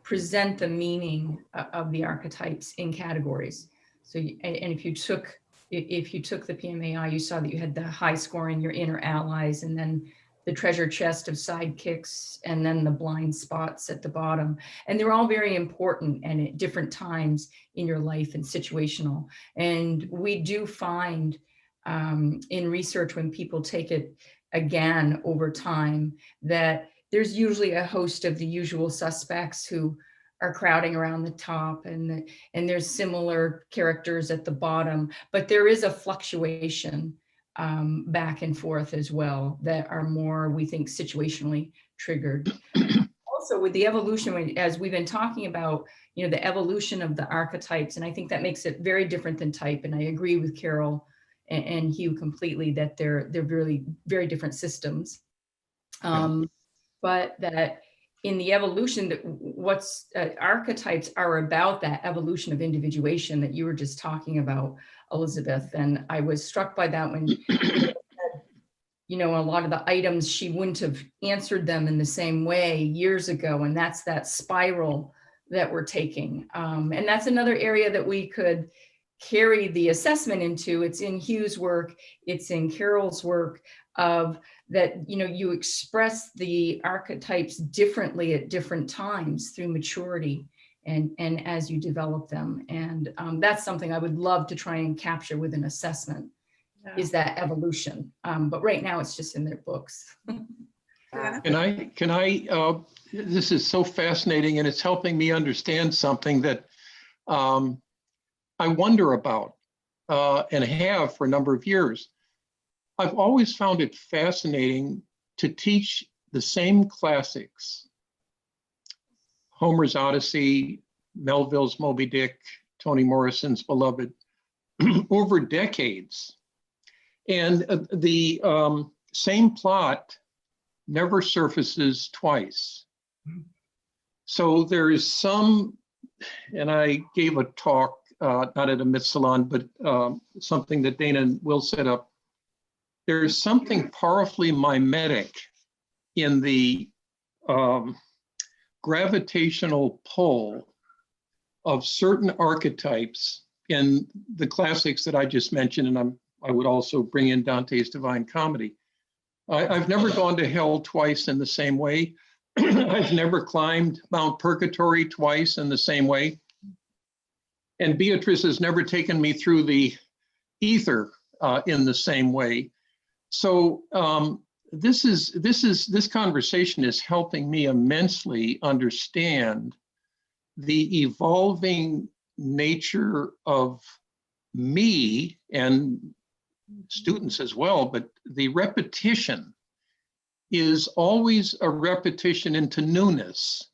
present the meaning of the archetypes in categories. So, and if you took the PMAI, you saw that you had the high score in your inner allies, and then the treasure chest of sidekicks, and then the blind spots at the bottom. And they're all very important and at different times in your life and situational. And we do find in research, when people take it again over time, that there's usually a host of the usual suspects who are crowding around the top, and there's similar characters at the bottom, but there is a fluctuation back and forth as well that are more, we think, situationally triggered. Also with the evolution, as we've been talking about, you know, the evolution of the archetypes, and I think that makes it very different than type. And I agree with Carol and Hugh completely that they're really very different systems. But that in the evolution, that what's archetypes are about, that evolution of individuation that you were just talking about, Elizabeth. And I was struck by that when, you know, a lot of the items, she wouldn't have answered them in the same way years ago. And that's that spiral that we're taking. And that's another area that we could carry the assessment into. It's in Hugh's work, it's in Carol's work, of that, you know, you express the archetypes differently at different times through maturity and as you develop them. And that's something I would love to try and capture with an assessment, is that evolution. But right now it's just in their books. Can I, this is so fascinating, and it's helping me understand something that I wonder about and have for a number of years. I've always found it fascinating to teach the same classics, Homer's Odyssey, Melville's Moby Dick, Toni Morrison's Beloved, over decades. And the same plot never surfaces twice. So there is some, and I gave a talk, not at a Myth Salon, but something that Dana and Will set up. There's something powerfully mimetic in the gravitational pull of certain archetypes in the classics that I just mentioned, and I would also bring in Dante's Divine Comedy. I've never gone to hell twice in the same way. I've never climbed Mount Purgatory twice in the same way. And Beatrice has never taken me through the ether in the same way. So this conversation is helping me immensely understand the evolving nature of me and students as well, but the repetition is always a repetition into newness.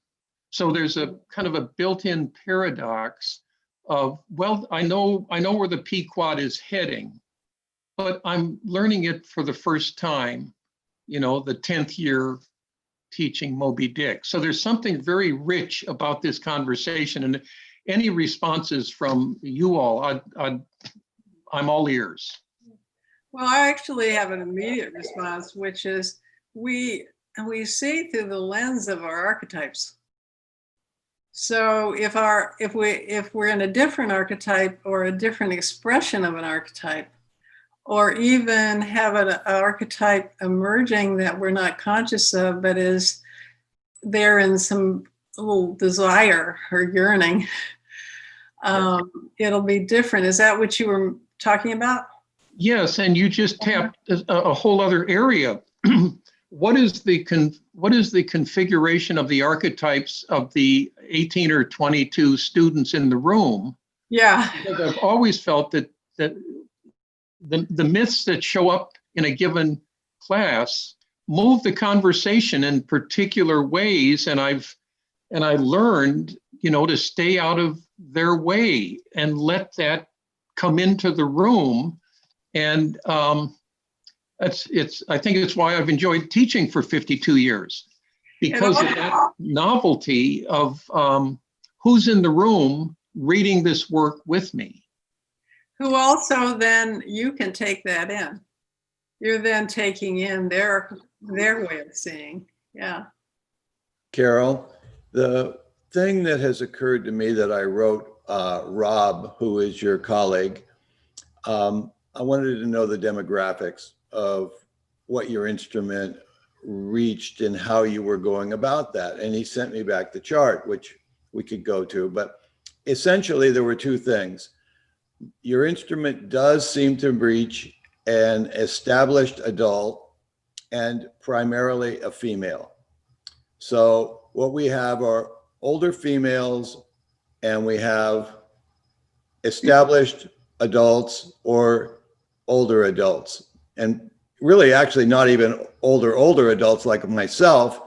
So there's a kind of a built-in paradox of, well, I know where the Pequod is heading, but I'm learning it for the first time, you know, the 10th year teaching Moby Dick. So there's something very rich about this conversation, and any responses from you all, I'm all ears. Well, I actually have an immediate response, which is we see through the lens of our archetypes. So if we're in a different archetype or a different expression of an archetype, or even have an archetype emerging that we're not conscious of, but is there in some little desire or yearning, it'll be different. Is that what you were talking about? Yes, and you just tapped a whole other area. What is the configuration of the archetypes of the 18 or 22 students in the room? Yeah. Because I've always felt that the myths that show up in a given class move the conversation in particular ways, and I learned, you know, to stay out of their way and let that come into the room. And I think it's why I've enjoyed teaching for 52 years, because of that novelty of who's in the room reading this work with me. Who also then you can take that in. you're then taking in their way of seeing. Yeah. Carol, the thing that has occurred to me that I wrote, Rob, who is your colleague, I wanted to know the demographics of what your instrument reached and how you were going about that. And he sent me back the chart, which we could go to, but essentially there were two things. Your instrument does seem to reach an established adult and primarily a female. So what we have are older females and we have established adults or older adults. And really actually not even older adults like myself,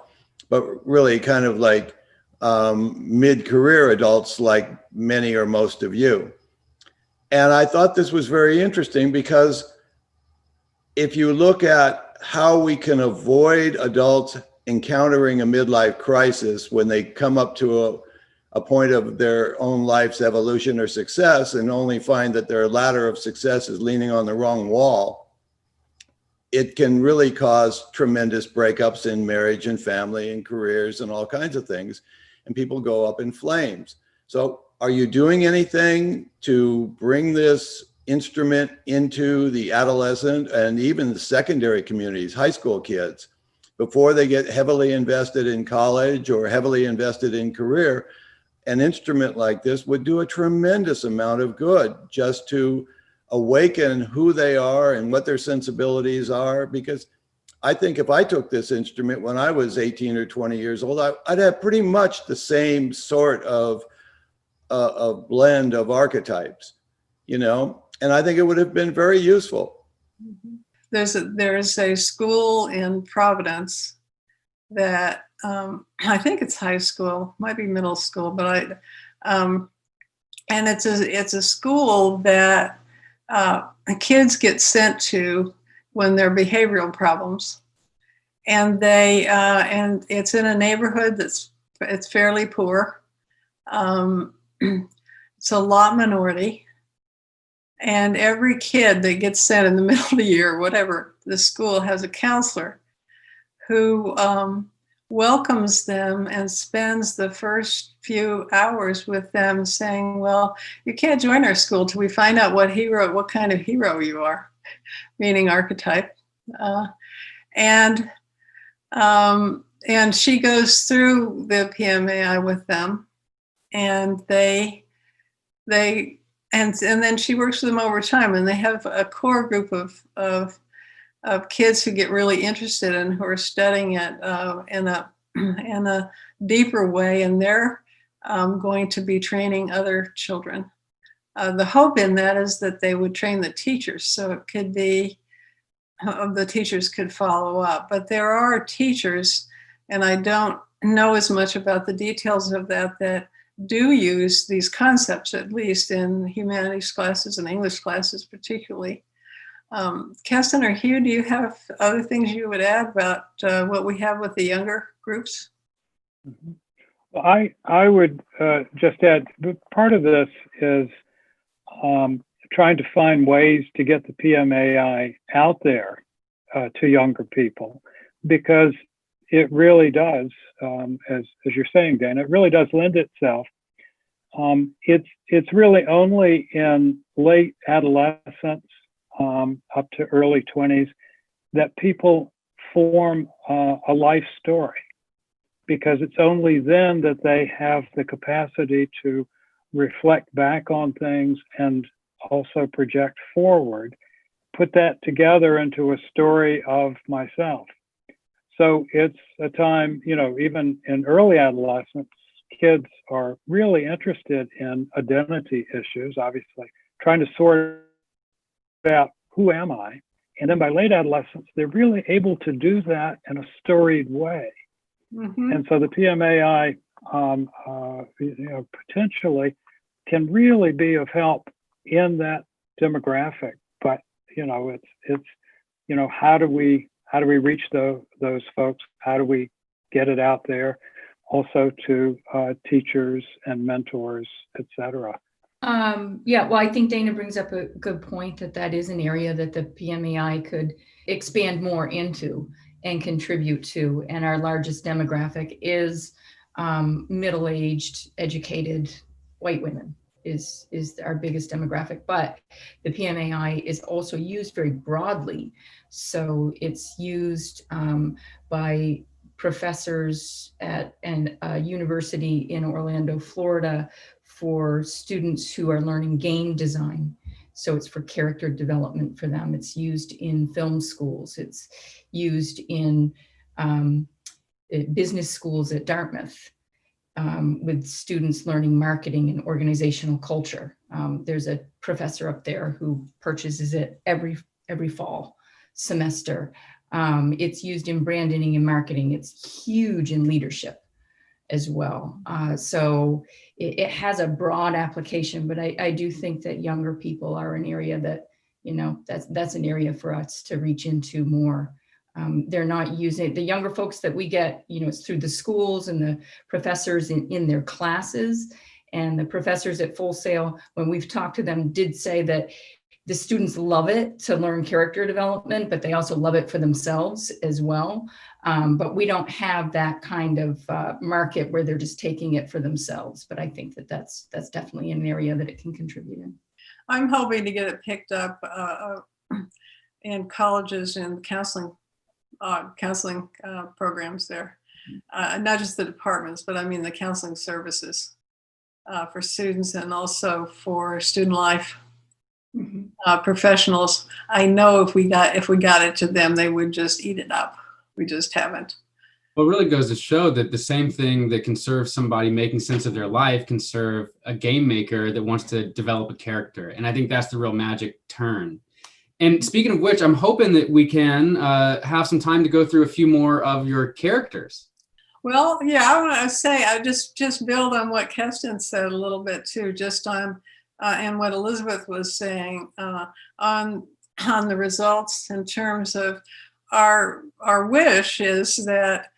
but really kind of like mid-career adults like many or most of you. And I thought this was very interesting because if you look at how we can avoid adults encountering a midlife crisis when they come up to a point of their own life's evolution or success and only find that their ladder of success is leaning on the wrong wall, it can really cause tremendous breakups in marriage and family and careers and all kinds of things. And people go up in flames. So are you doing anything to bring this instrument into the adolescent and even the secondary communities, high school kids, before they get heavily invested in college or heavily invested in career? An instrument like this would do a tremendous amount of good just to awaken who they are and what their sensibilities are. Because I think if I took this instrument when I was 18 or 20 years old, I'd have pretty much the same sort of blend of archetypes, you know, and I think it would have been very useful. There's a school in Providence that I think it's high school, might be middle school, but and it's a school that kids get sent to when there are behavioral problems, and and it's in a neighborhood it's fairly poor. It's a lot minority, and every kid that gets sent in the middle of the year, or whatever, the school has a counselor who welcomes them and spends the first few hours with them saying, well, you can't join our school till we find out what kind of hero you are, meaning archetype. And she goes through the PMAI with them, and and then she works with them over time, and they have a core group of kids who get really interested and who are studying it in a deeper way, and they're going to be training other children. The hope in that is that they would train the teachers, so it could be the teachers could follow up. But there are teachers, and I don't know as much about the details of that do use these concepts, at least in humanities classes and English classes particularly. Kesstan or Hugh, do you have other things you would add about what we have with the younger groups? Well, I would just add, part of this is trying to find ways to get the PMAI out there to younger people, because it really does, as you're saying, Dana, it really does lend itself. It's really only in late adolescence up to early 20s that people form a life story, because it's only then that they have the capacity to reflect back on things and also project forward, put that together into a story of myself. So it's a time, you know, even in early adolescence, kids are really interested in identity issues, obviously, trying to sort out who am I? And then by late adolescence, they're really able to do that in a storied way. Mm-hmm. And so the PMAI, potentially can really be of help in that demographic. But it's how do we reach those folks? How do we get it out there? Also to teachers and mentors, etc. Well, I think Dana brings up a good point that is an area that the PMAI could expand more into and contribute to. And our largest demographic is middle-aged, educated white women is our biggest demographic. But the PMAI is also used very broadly. So it's used by professors at a university in Orlando, Florida, for students who are learning game design. So it's for character development for them. It's used in film schools. It's used in business schools at Dartmouth with students learning marketing and organizational culture. There's a professor up there who purchases it every fall semester. It's used in branding and marketing. It's huge in leadership as well. So it has a broad application, but I do think that younger people are an area that, that's an area for us to reach into more. They're not using, the younger folks that we get, it's through the schools and the professors in their classes, and the professors at Full Sail, when we've talked to them, did say that the students love it to learn character development, but they also love it for themselves as well. But we don't have that kind of market where they're just taking it for themselves. But I think that that's definitely an area that it can contribute in. I'm hoping to get it picked up in colleges and counseling programs there. Not just the departments, but I mean the counseling services for students and also for student life. Professionals. I know if we got it to them, they would just eat it up. We just haven't. Well, it really goes to show that the same thing that can serve somebody making sense of their life can serve a game maker that wants to develop a character. And I think that's the real magic turn. And speaking of which, I'm hoping that we can have some time to go through a few more of your characters. Well, yeah, I want to say, I just build on what Kesstan said a little bit too, just on and what Elizabeth was saying on the results in terms of our wish is that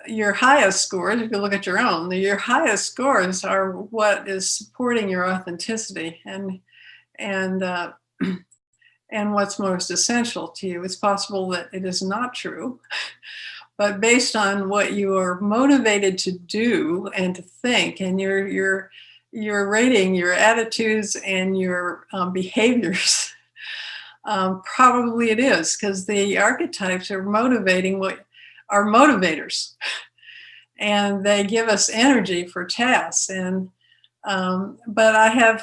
your highest scores, if you look at your own, your highest scores are what is supporting your authenticity and what's most essential to you. It's possible that it is not true, but based on what you are motivated to do and to think, and your rating, your attitudes and your behaviors, probably it is, because the archetypes are motivating what are motivators, and they give us energy for tasks. And but I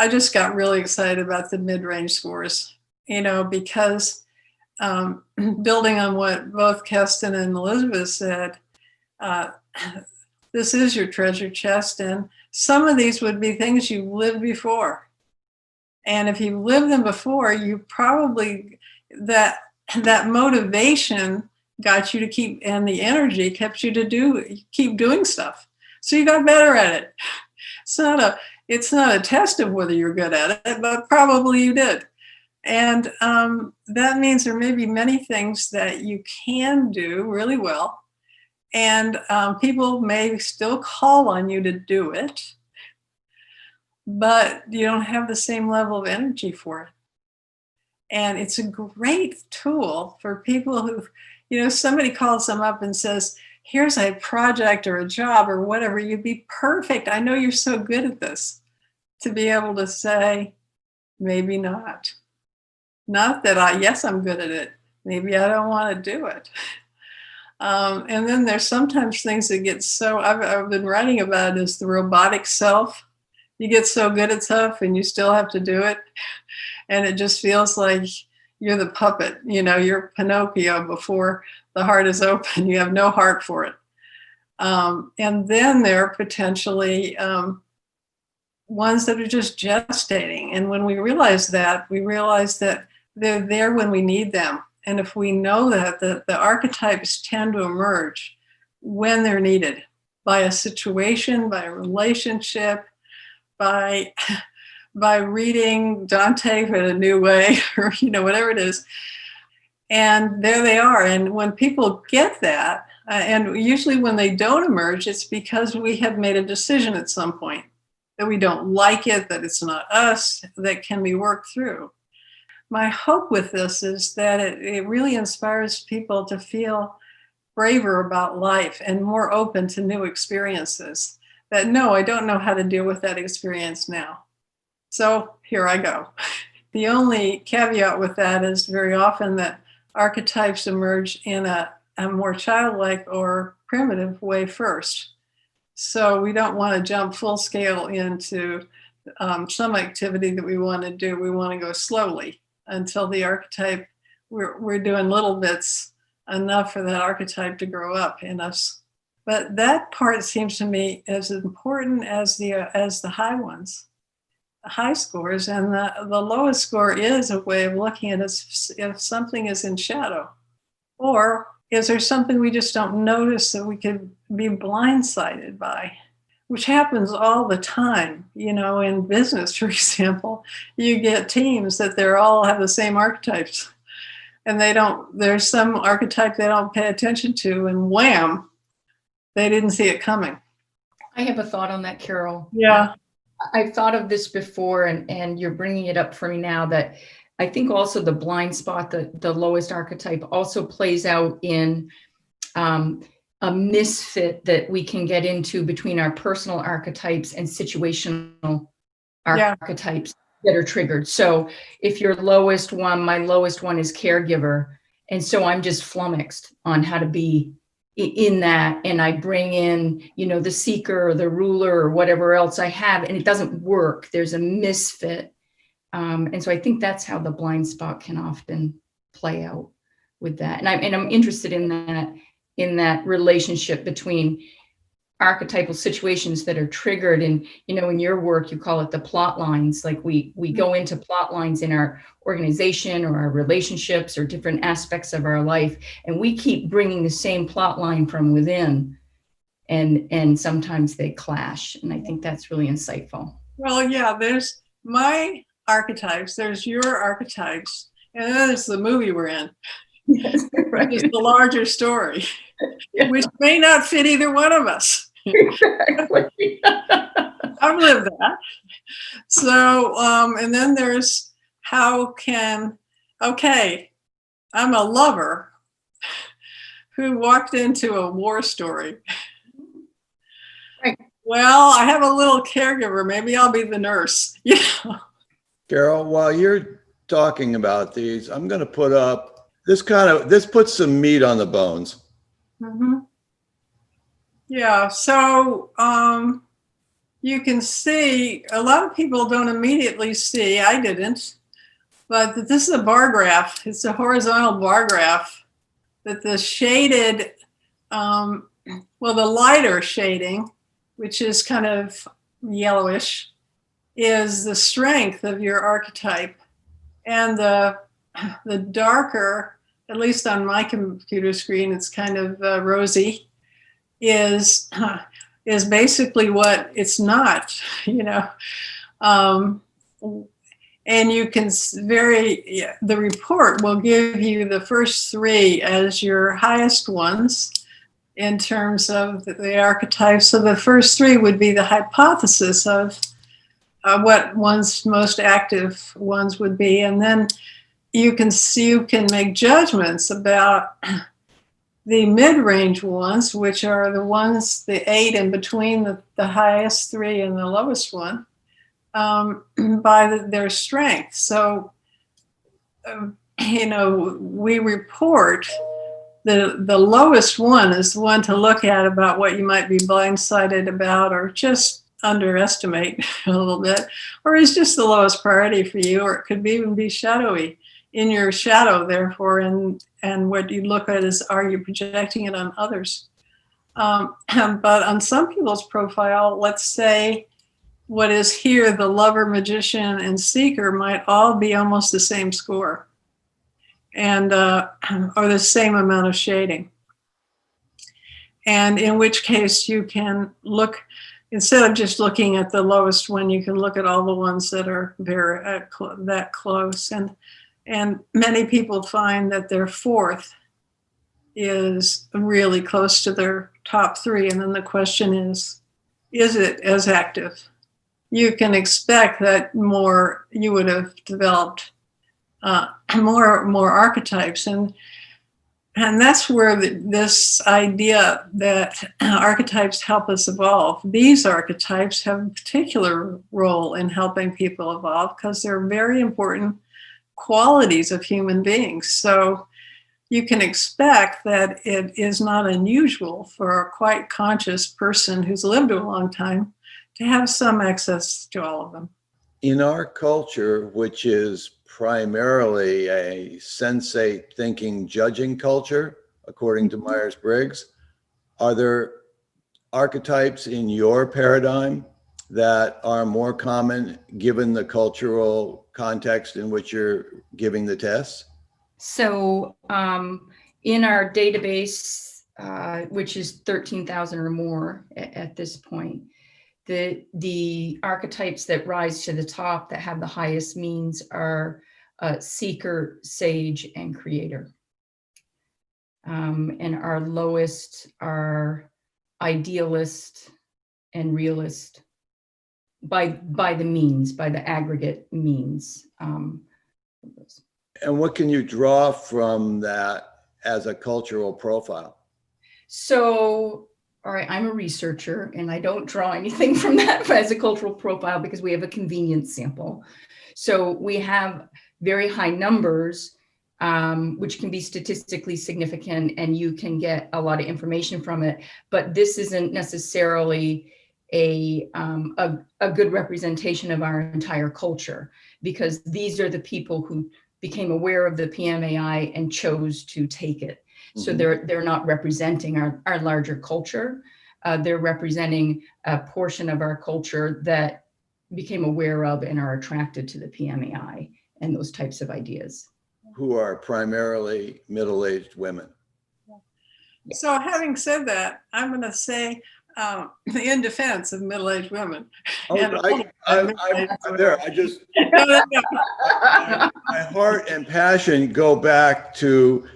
just got really excited about the mid-range scores, because building on what both Kesstan and Elizabeth said, this is your treasure chest, and some of these would be things you lived before. And if you lived them before, you probably, that motivation got you to keep, and the energy kept you to keep doing stuff. So you got better at it. It's not a test of whether you're good at it, but probably you did. And that means there may be many things that you can do really well. And people may still call on you to do it, but you don't have the same level of energy for it. And it's a great tool for people who, somebody calls them up and says, here's a project or a job or whatever, you'd be perfect. I know you're so good at this. To be able to say, maybe not. Not that yes, I'm good at it. Maybe I don't want to do it. And then there's sometimes things that get so, I've been writing about is the robotic self. You get so good at stuff and you still have to do it. And it just feels like you're the puppet, you're Pinocchio before the heart is open. You have no heart for it. And then there are potentially ones that are just gestating. And when we realize that they're there when we need them. And if we know that, the archetypes tend to emerge when they're needed by a situation, by a relationship, by reading Dante in a new way, or whatever it is. And there they are. And when people get that, and usually when they don't emerge, it's because we have made a decision at some point that we don't like it, that it's not us, that can be worked through. my hope with this is that it really inspires people to feel braver about life and more open to new experiences. That no, I don't know how to deal with that experience now. So here I go. The only caveat with that is very often that archetypes emerge in a more childlike or primitive way first. So we don't want to jump full scale into some activity that we want to do. We want to go slowly until the archetype, we're doing little bits enough for that archetype to grow up in us. But that part seems to me as important as the high ones, the high scores, and the lowest score is a way of looking at if something is in shadow, or is there something we just don't notice that we could be blindsided by, which happens all the time. You know, in business, for example, you get teams that they all have the same archetypes, and there's some archetype they don't pay attention to, and wham, they didn't see it coming. I have a thought on that, Carol. Yeah. I've thought of this before, and you're bringing it up for me now, that I think also the blind spot, the lowest archetype, also plays out in a misfit that we can get into between our personal archetypes and situational archetypes that are triggered. So if your lowest one, my lowest one is caregiver, and so I'm just flummoxed on how to be in that, and I bring in, you know, the seeker or the ruler or whatever else I have, and it doesn't work. There's a misfit. And so I think that's how the blind spot can often play out with that. And I'm interested in that relationship between archetypal situations that are triggered. And, you know, in your work, you call it the plot lines. Like we go into plot lines in our organization or our relationships or different aspects of our life, and we keep bringing the same plot line from within, and sometimes they clash. And I think that's really insightful. Well, yeah, there's my archetypes, there's your archetypes, and then there's the movie we're in. Yes, right. It's the larger story, which may not fit either one of us. Exactly. I've lived that. So, and then there's I'm a lover who walked into a war story. Right. Well, I have a little caregiver. Maybe I'll be the nurse. You know? Carol, while you're talking about these, I'm going to put up this puts some meat on the bones. Mm-hmm. Yeah, so you can see, a lot of people don't immediately see, I didn't, but this is a bar graph. It's a horizontal bar graph that the shaded, the lighter shading, which is kind of yellowish, is the strength of your archetype. And the darker, at least on my computer screen, it's kind of rosy, is basically what it's not, you know. And you can the report will give you the first three as your highest ones in terms of the archetypes. So the first three would be the hypothesis of what one's most active ones would be. And then you can make judgments about the mid-range ones, which are the ones, the 8 in between the highest 3 and the lowest one, by their strength. So, you know, we report the lowest one is the one to look at about what you might be blindsided about or just underestimate a little bit, or is just the lowest priority for you, or it could even be shadowy in your shadow, therefore, and what you look at is, are you projecting it on others? But on some people's profile, let's say what is here, the lover, magician, and seeker might all be almost the same score, and or the same amount of shading. And in which case you can look, instead of just looking at the lowest one, you can look at all the ones that are very that close. And many people find that their fourth is really close to their top 3. And then the question is it as active? You can expect that more you would have developed more archetypes. And that's where this idea that archetypes help us evolve. These archetypes have a particular role in helping people evolve because they're very important qualities of human beings. So you can expect that it is not unusual for a quite conscious person who's lived a long time to have some access to all of them. In our culture, which is primarily a sensate thinking, judging culture, according to Myers-Briggs, are there archetypes in your paradigm that are more common given the cultural context in which you're giving the tests? So in our database, which is 13,000 or more at this point, the archetypes that rise to the top that have the highest means are seeker, sage, and creator. And our lowest are idealist and realist by the means, by the aggregate means. And what can you draw from that as a cultural profile? So, all right, I'm a researcher and I don't draw anything from that as a cultural profile because we have a convenience sample. So we have very high numbers, which can be statistically significant and you can get a lot of information from it. But this isn't necessarily a good representation of our entire culture because these are the people who became aware of the PMAI and chose to take it. So they're not representing our larger culture. They're representing a portion of our culture that became aware of and are attracted to the PMAI and those types of ideas. Who are primarily middle-aged women. So having said that, I'm going to say in defense of middle-aged women. Oh, I'm there. I just, my heart and passion go back to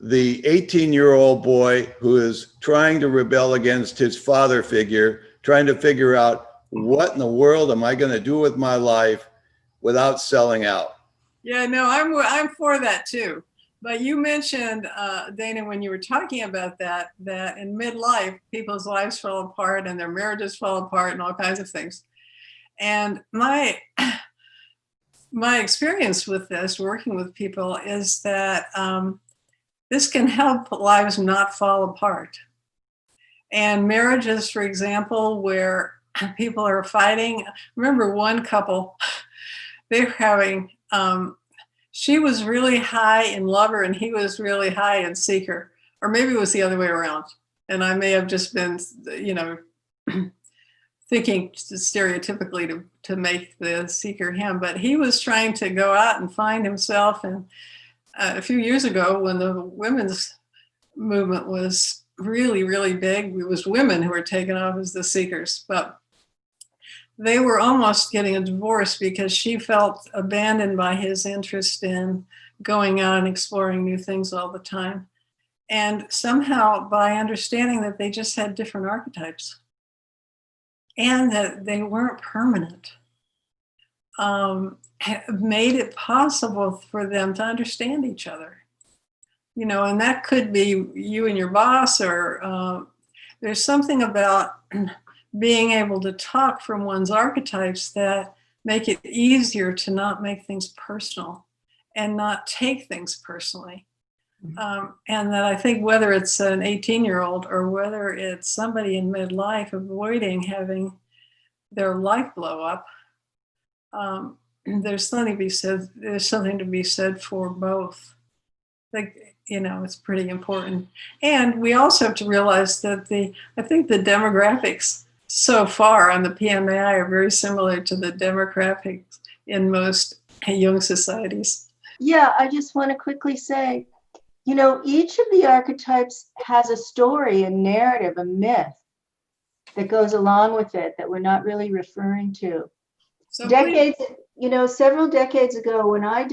the 18-year-old boy who is trying to rebel against his father figure, trying to figure out what in the world am I going to do with my life without selling out. Yeah, no, I'm for that too. But you mentioned, Dana, when you were talking about that in midlife, people's lives fell apart and their marriages fell apart and all kinds of things. And my experience with this, working with people, is that this can help lives not fall apart. And marriages, for example, where people are fighting. Remember one couple, they were having, she was really high in lover and he was really high in seeker, or maybe it was the other way around. And I may have just been, thinking stereotypically to make the seeker him, but he was trying to go out and find himself. And a few years ago, when the women's movement was really, really big, it was women who were taken off as the seekers, but they were almost getting a divorce because she felt abandoned by his interest in going out and exploring new things all the time. And somehow, by understanding that they just had different archetypes and that they weren't permanent, made it possible for them to understand each other. And that could be you and your boss, or there's something about being able to talk from one's archetypes that make it easier to not make things personal and not take things personally. And that I think whether it's an 18-year-old or whether it's somebody in midlife avoiding having their life blow up, there's something to be said for both. It's pretty important. And we also have to realize that I think the demographics so far on the PMAI are very similar to the demographics in most young societies. Yeah, I just want to quickly say, each of the archetypes has a story, a narrative, a myth that goes along with it that we're not really referring to. So several decades ago, when I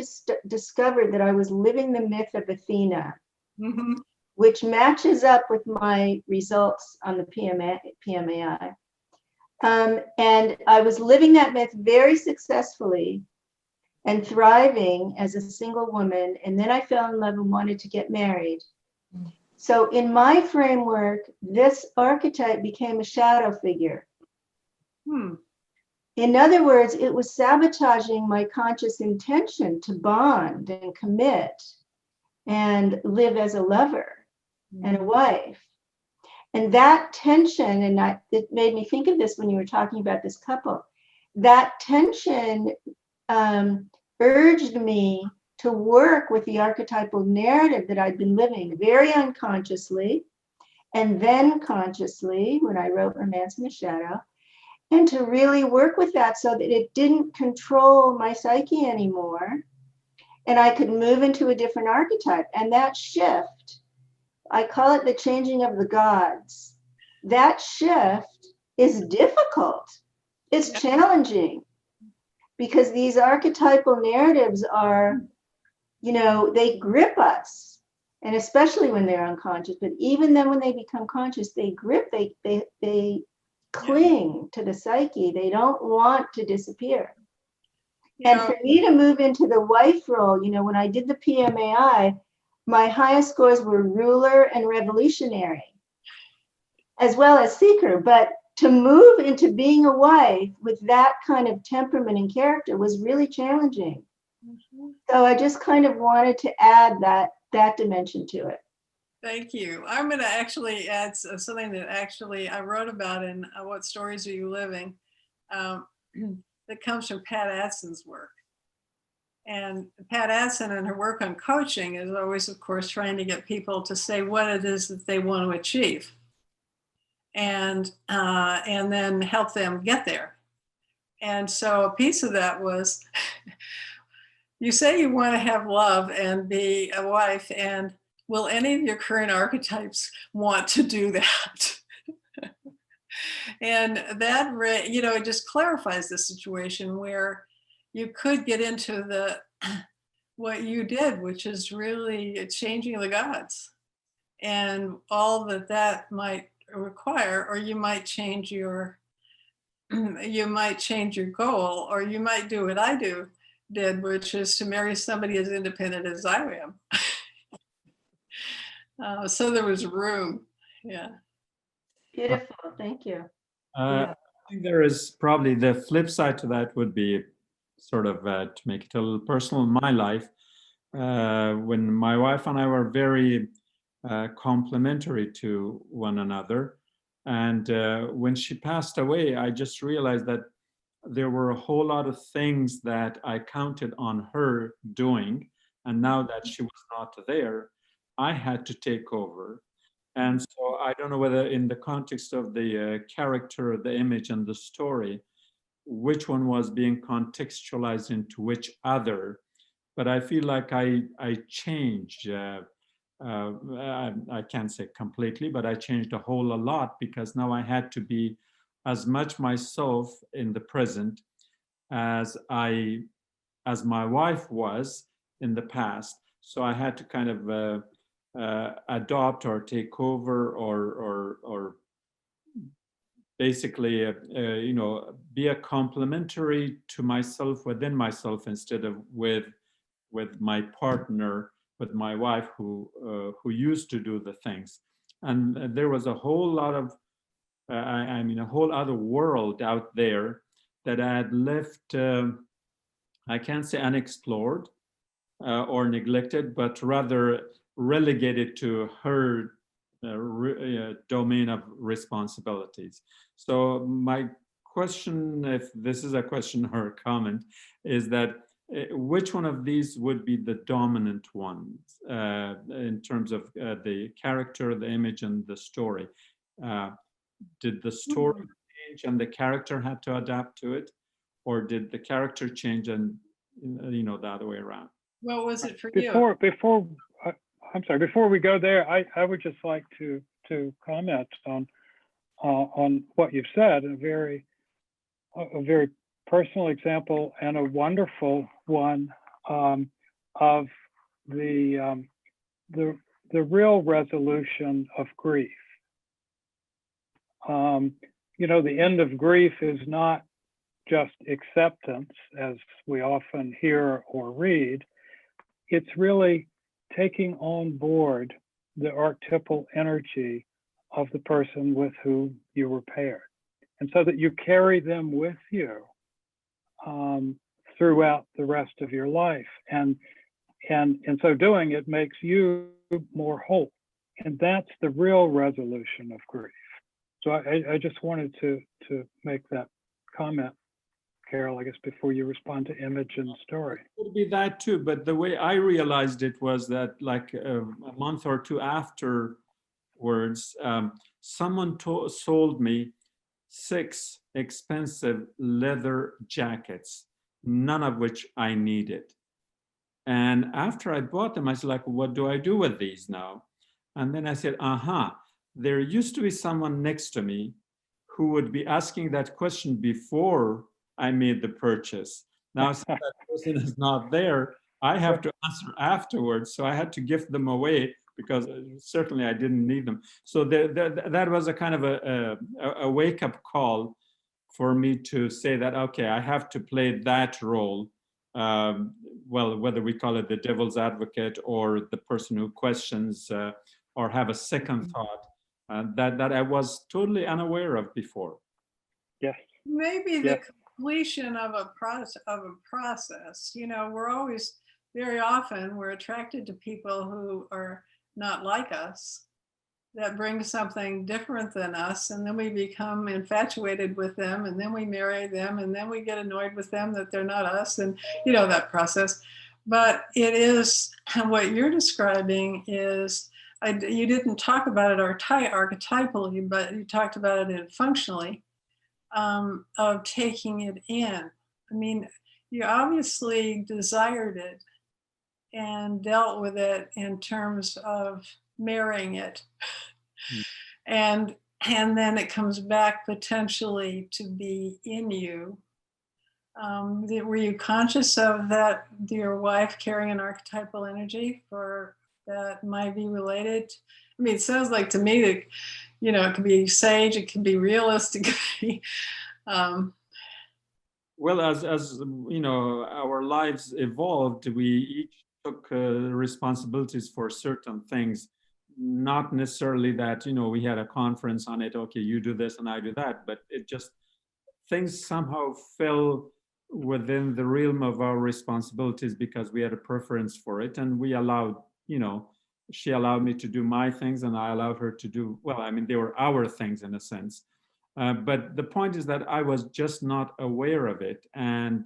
discovered that I was living the myth of Athena, which matches up with my results on the PMAI, and I was living that myth very successfully. and thriving as a single woman. And then I fell in love and wanted to get married. So in my framework, this archetype became a shadow figure. In other words, it was sabotaging my conscious intention to bond and commit and live as a lover and a wife. And that tension, and it made me think of this when you were talking about this couple, that tension urged me to work with the archetypal narrative that I'd been living very unconsciously and then consciously when I wrote Romance in the Shadow, and to really work with that so that it didn't control my psyche anymore and I could move into a different archetype. And that shift, I call it the changing of the gods. That shift is difficult. It's challenging because these archetypal narratives are, you know, they grip us, and especially when they're unconscious, but even then when they become conscious, they grip, they cling to the psyche. They don't want to disappear. And for me to move into the wife role, you know, when I did the PMAI, my highest scores were ruler and revolutionary, as well as seeker. But to move into being a wife with that kind of temperament and character was really challenging. So I just kind of wanted to add that dimension to it. Thank you. I'm going to actually add something that actually I wrote about in What Stories Are You Living? That comes from Pat Adson's work. And Pat Adson and her work on coaching is always, of course, trying to get people to say what it is that they want to achieve and then help them get there. And so a piece of that was, you say you want to have love and be a wife, and will any of your current archetypes want to do that? And that, you know, it just clarifies the situation where you could get into what you did, which is really changing the gods and all that might require, or you might change your goal, or you might do what I did, which is to marry somebody as independent as I am. So there was room. Yeah. Beautiful. Thank you. I think there is probably the flip side to that would be sort of to make it a little personal in my life. When my wife and I were very complementary to one another. And when she passed away, I just realized that there were a whole lot of things that I counted on her doing. And now that she was not there, I had to take over. And so I don't know whether in the context of the character, the image, and the story, which one was being contextualized into which other. But I feel like I changed. I can't say completely, but I changed a whole lot because now I had to be as much myself in the present as my wife was in the past. So I had to kind of adopt or take over or basically you know, be a complementary to myself within myself instead of with my partner, with my wife who used to do the things. And there was a whole lot of I mean a whole other world out there that I had left I can't say unexplored or neglected, but rather relegated to her domain of responsibilities. So my question, if this is a question or a comment, is that which one of these would be the dominant ones in terms of the character, the image, and the story? Did the story change and the character had to adapt to it, or did the character change and you know, the other way around? What was it for Before you? I'm sorry, before we go there, I would just like to comment on what you've said, a very personal example and a wonderful one of the real resolution of grief. You know, the end of grief is not just acceptance, as we often hear or read. It's really taking on board the archetypal energy of the person with whom you were paired, and so that you carry them with you throughout the rest of your life. And in so doing, it makes you more whole. And that's the real resolution of grief. So I just wanted to make that comment, Carol, I guess, before you respond to Image and Story. It could be that too, but the way I realized it was that like a month or two afterwards, someone sold me 6 expensive leather jackets, none of which I needed. And after I bought them, I was like, what do I do with these now? And then I said, there used to be someone next to me who would be asking that question before I made the purchase. Now, since that person is not there, I have to answer afterwards. So I had to gift them away because certainly I didn't need them. So that was a kind of a wake-up call for me to say that, okay, I have to play that role. Well, whether we call it the devil's advocate or the person who questions or have a second thought that I was totally unaware of before. Yes. Maybe the completion of a process. You know, we're always, very often, we're attracted to people who are not like us, that bring something different than us, and then we become infatuated with them, and then we marry them, and then we get annoyed with them that they're not us, and you know, that process. But it is, what you're describing is, you didn't talk about it archetypally, but you talked about it functionally, of taking it in. I mean, you obviously desired it and dealt with it in terms of marrying it. And then it comes back potentially to be in you. Were you conscious of that, your wife carrying an archetypal energy for that might be related? I mean, it sounds like to me that, you know, it could be sage, it can be realist, it could be. Well, as you know, our lives evolved, we each took responsibilities for certain things. Not necessarily that, you know, we had a conference on it, okay, you do this and I do that, but it just, things somehow fell within the realm of our responsibilities because we had a preference for it, and we allowed, you know, she allowed me to do my things and I allowed her to do, well, I mean, they were our things in a sense. But the point is that I was just not aware of it, and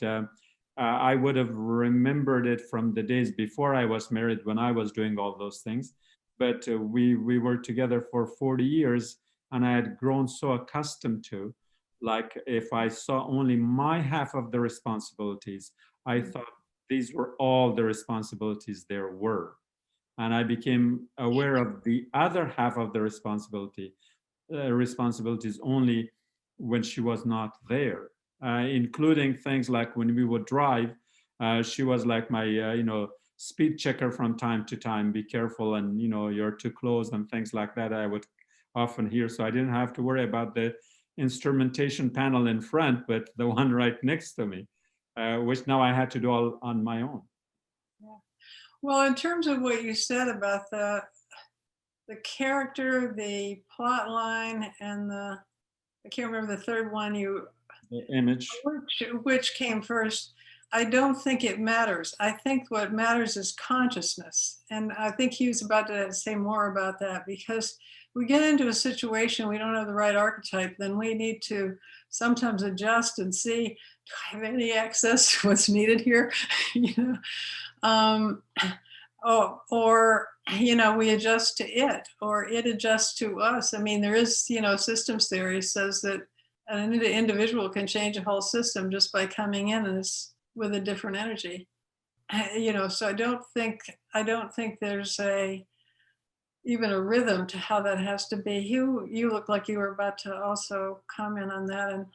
I would have remembered it from the days before I was married when I was doing all those things. But we were together for 40 years, and I had grown so accustomed to, like, if I saw only my half of the responsibilities, I thought these were all the responsibilities there were. And I became aware of the other half of the responsibilities only when she was not there, including things like when we would drive, she was like my, you know, speed checker from time to time, be careful, and you know, you're too close and things like that I would often hear. So I didn't have to worry about the instrumentation panel in front, but the one right next to me, which now I had to do all on my own. Yeah. Well, in terms of what you said about the character, the plot line, and I can't remember the third one, The image. Which came first. I don't think it matters. I think what matters is consciousness. And I think Hugh's about to say more about that, because we get into a situation, we don't have the right archetype, then we need to sometimes adjust and see, do I have any access to what's needed here? You know, or, you know, we adjust to it, or it adjusts to us. I mean, there is, you know, systems theory says that an individual can change a whole system just by coming in with a different energy. You know, so I don't think there's even a rhythm to how that has to be. Hugh, you look like you were about to also comment on that. And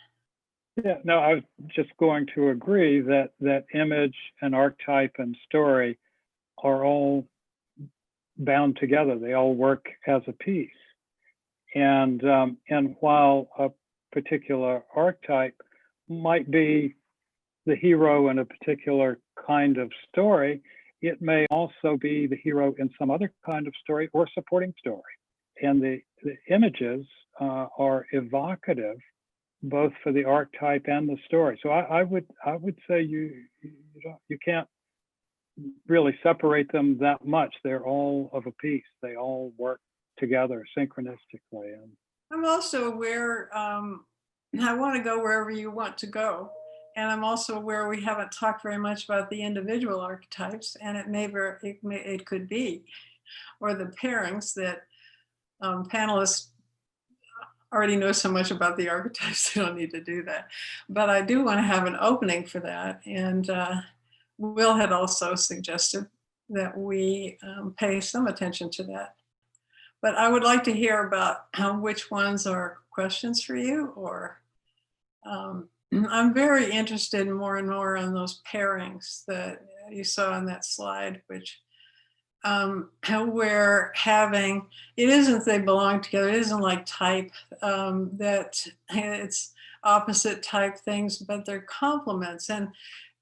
yeah, no, I was just going to agree that image and archetype and story are all bound together. They all work as a piece. And while a particular archetype might be the hero in a particular kind of story. It may also be the hero in some other kind of story or supporting story. And the images are evocative both for the archetype and the story. So I would say you can't really separate them that much. They're all of a piece. They all work together synchronistically. And I'm also aware, I want to go wherever you want to go. And I'm also aware we haven't talked very much about the individual archetypes, and it could be, or the pairings that panelists already know so much about the archetypes, they don't need to do that. But I do want to have an opening for that. And Will had also suggested that we pay some attention to that. But I would like to hear about which ones are questions for you, or I'm very interested more and more in those pairings that you saw on that slide, which we're having, it isn't they belong together, it isn't like type, that it's opposite type things, but they're complements, and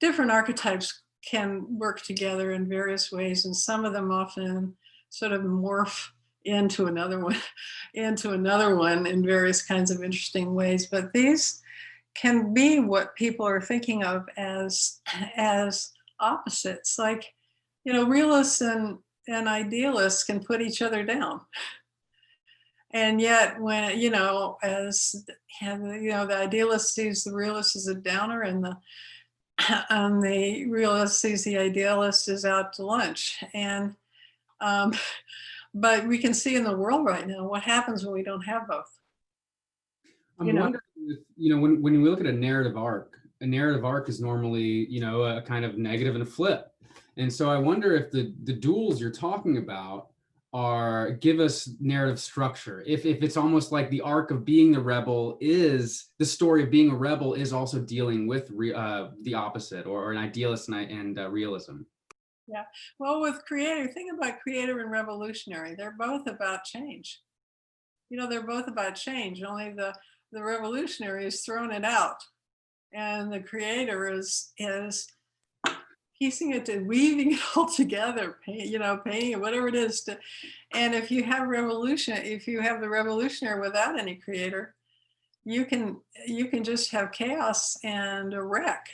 different archetypes can work together in various ways, and some of them often sort of morph into another one in various kinds of interesting ways. But these can be what people are thinking of as opposites, like, you know, realists and idealists can put each other down. And yet when, you know, the idealist sees the realist as a downer, and the realist sees the idealist as out to lunch. And but we can see in the world right now what happens when we don't have both. I'm wondering if, you know, when you look at a narrative arc is normally, you know, a kind of negative and a flip. And so I wonder if the duels you're talking about give us narrative structure. If it's almost like the arc of being the rebel is, the story of being a rebel is also dealing with the opposite, or an idealist and realism. Yeah, well, with creator, think about creator and revolutionary. They're both about change. You know, they're both about change, only the revolutionary is throwing it out, and the creator is piecing it and weaving it all together, painting it, whatever it is. And if you have the revolutionary without any creator, you can just have chaos and a wreck.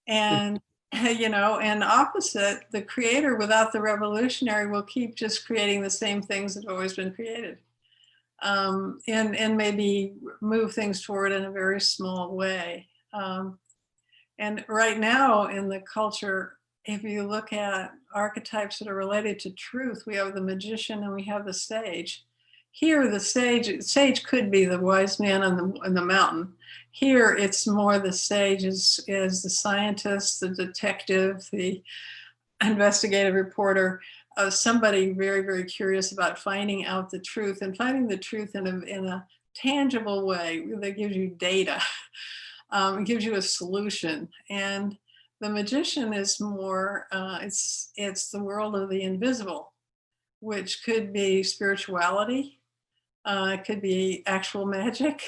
And you know, and opposite, the creator without the revolutionary will keep just creating the same things that have always been created, and maybe move things forward in a very small way. And right now in the culture, if you look at archetypes that are related to truth, we have the magician and we have the sage. Here, the sage could be the wise man on the mountain. Here, it's more the sage is the scientist, the detective, the investigative reporter, somebody very, very curious about finding out the truth, and finding the truth in a tangible way that gives you data. It gives you a solution. And the magician is more, it's the world of the invisible, which could be spirituality. It could be actual magic.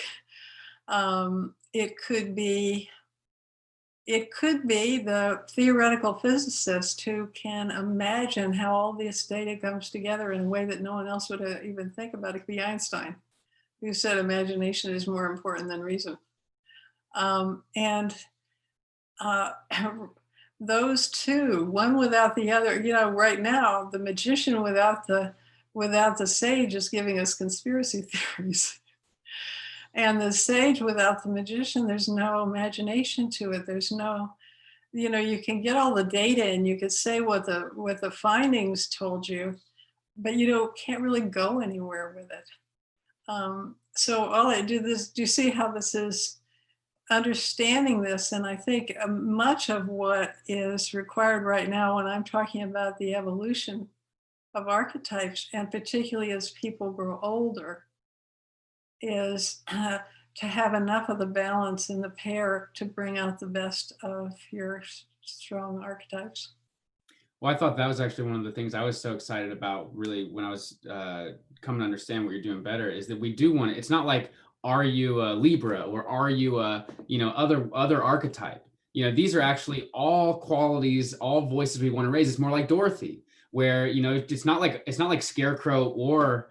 It could be the theoretical physicist who can imagine how all this data comes together in a way that no one else would even think about. It could be Einstein, who said imagination is more important than reason. Those two, one without the other, you know, right now, the magician without the sage is giving us conspiracy theories. And the sage without the magician, there's no imagination to it. There's no, you know, you can get all the data and you could say what the findings told you, but you can't really go anywhere with it. So all I do you see how this is understanding this? And I think much of what is required right now when I'm talking about the evolution of archetypes, and particularly as people grow older, is to have enough of the balance in the pair to bring out the best of your strong archetypes. Well, I thought that was actually one of the things I was so excited about, really, when I was coming to understand what you're doing better, is that we do want it. It's not like are you a Libra, or are you a, other archetype? These are actually all qualities, all voices we want to raise. It's more like Dorothy, where, it's not like Scarecrow or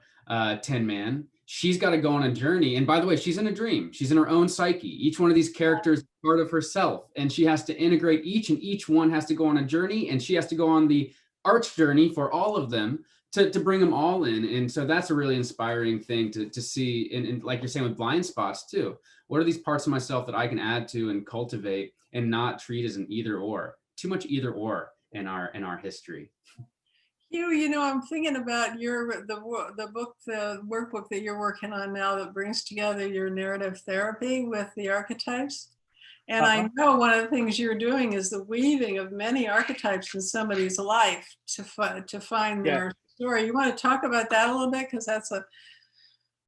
Tin Man. She's got to go on a journey. And by the way, she's in a dream. She's in her own psyche. Each one of these characters is part of herself, and she has to integrate each, and each one has to go on a journey, and she has to go on the arch journey for all of them to bring them all in. And so that's a really inspiring thing to see. And like you're saying with blind spots too, what are these parts of myself that I can add to and cultivate and not treat as an either or? Too much either or in our history. Hugh, I'm thinking about the book, the workbook that you're working on now that brings together your narrative therapy with the archetypes. And I know one of the things you're doing is the weaving of many archetypes in somebody's life to find their story. You want to talk about that a little bit? Because that's a...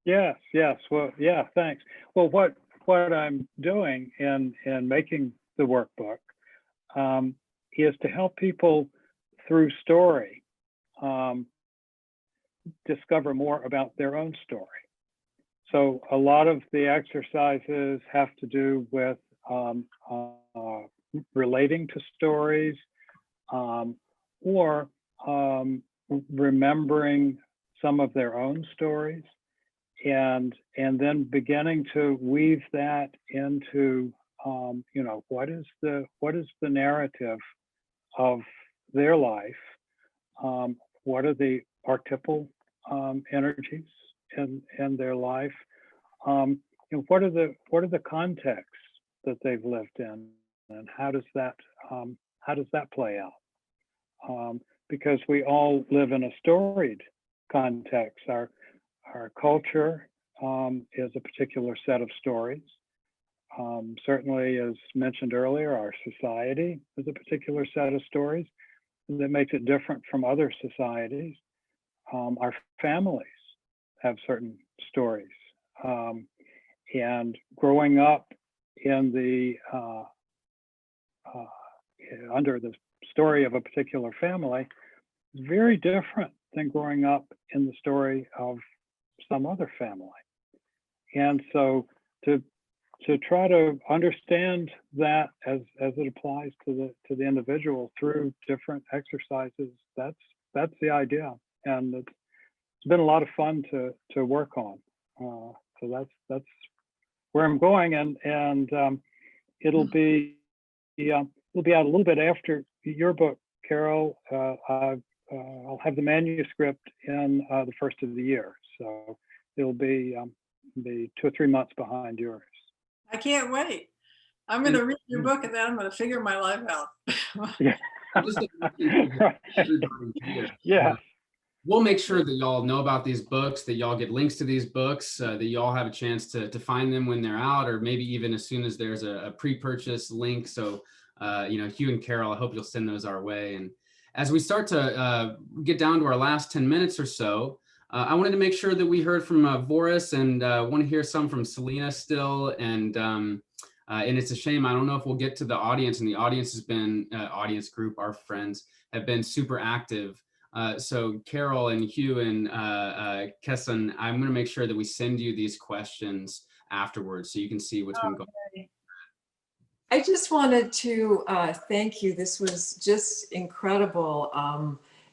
Yes. Well, yeah, thanks. Well, what I'm doing in making the workbook is to help people through story discover more about their own story. So a lot of the exercises have to do with relating to stories or remembering some of their own stories, and then beginning to weave that into what is the narrative of their life, what are the archetypal energies in their life, what are the contexts that they've lived in, and how does that play out? Because we all live in a storied context. Our culture is a particular set of stories. Certainly, as mentioned earlier, our society is a particular set of stories that makes it different from other societies. Our families have certain stories. And growing up in the under the story of a particular family is very different than growing up in the story of some other family. And so to try to understand that as it applies to the individual through different exercises, that's the idea. And it's been a lot of fun to work on. So that's where I'm going, and it'll be out a little bit after your book, Carol. I'll have the manuscript in the first of the year, so it'll be 2 or 3 months behind yours. I can't wait. I'm going to read your book, and then I'm going to figure my life out. Yeah. Yeah. We'll make sure that y'all know about these books, that y'all get links to these books, that y'all have a chance to find them when they're out, or maybe even as soon as there's a pre-purchase link. So, Hugh and Carol, I hope you'll send those our way. And as we start to get down to our last 10 minutes or so, I wanted to make sure that we heard from Voris, and want to hear some from Selena still. And it's a shame, I don't know if we'll get to the audience, and the audience has been, audience group, our friends have been super active. So Carol and Hugh and Kesstan, I'm going to make sure that we send you these questions afterwards so you can see what's been going on. I just wanted to thank you. This was just incredible.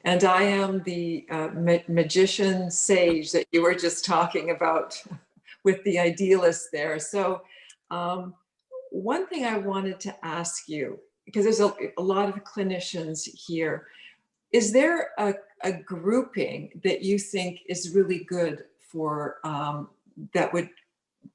And I am the magician sage that you were just talking about with the idealist there. So one thing I wanted to ask you, because there's a lot of clinicians here, is there a grouping that you think is really good for, that would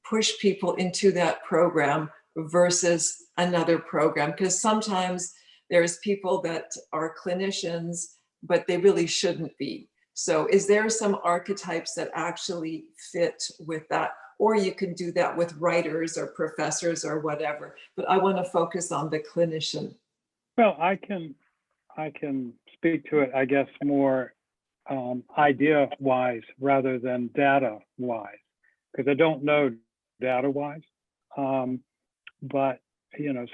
push people into that program versus another program? Because sometimes there's people that are clinicians, but they really shouldn't be. So is there some archetypes that actually fit with that? Or you can do that with writers or professors or whatever, but I want to focus on the clinician. Well, I can speak to it, I guess, more idea-wise rather than data-wise, because I don't know data-wise. But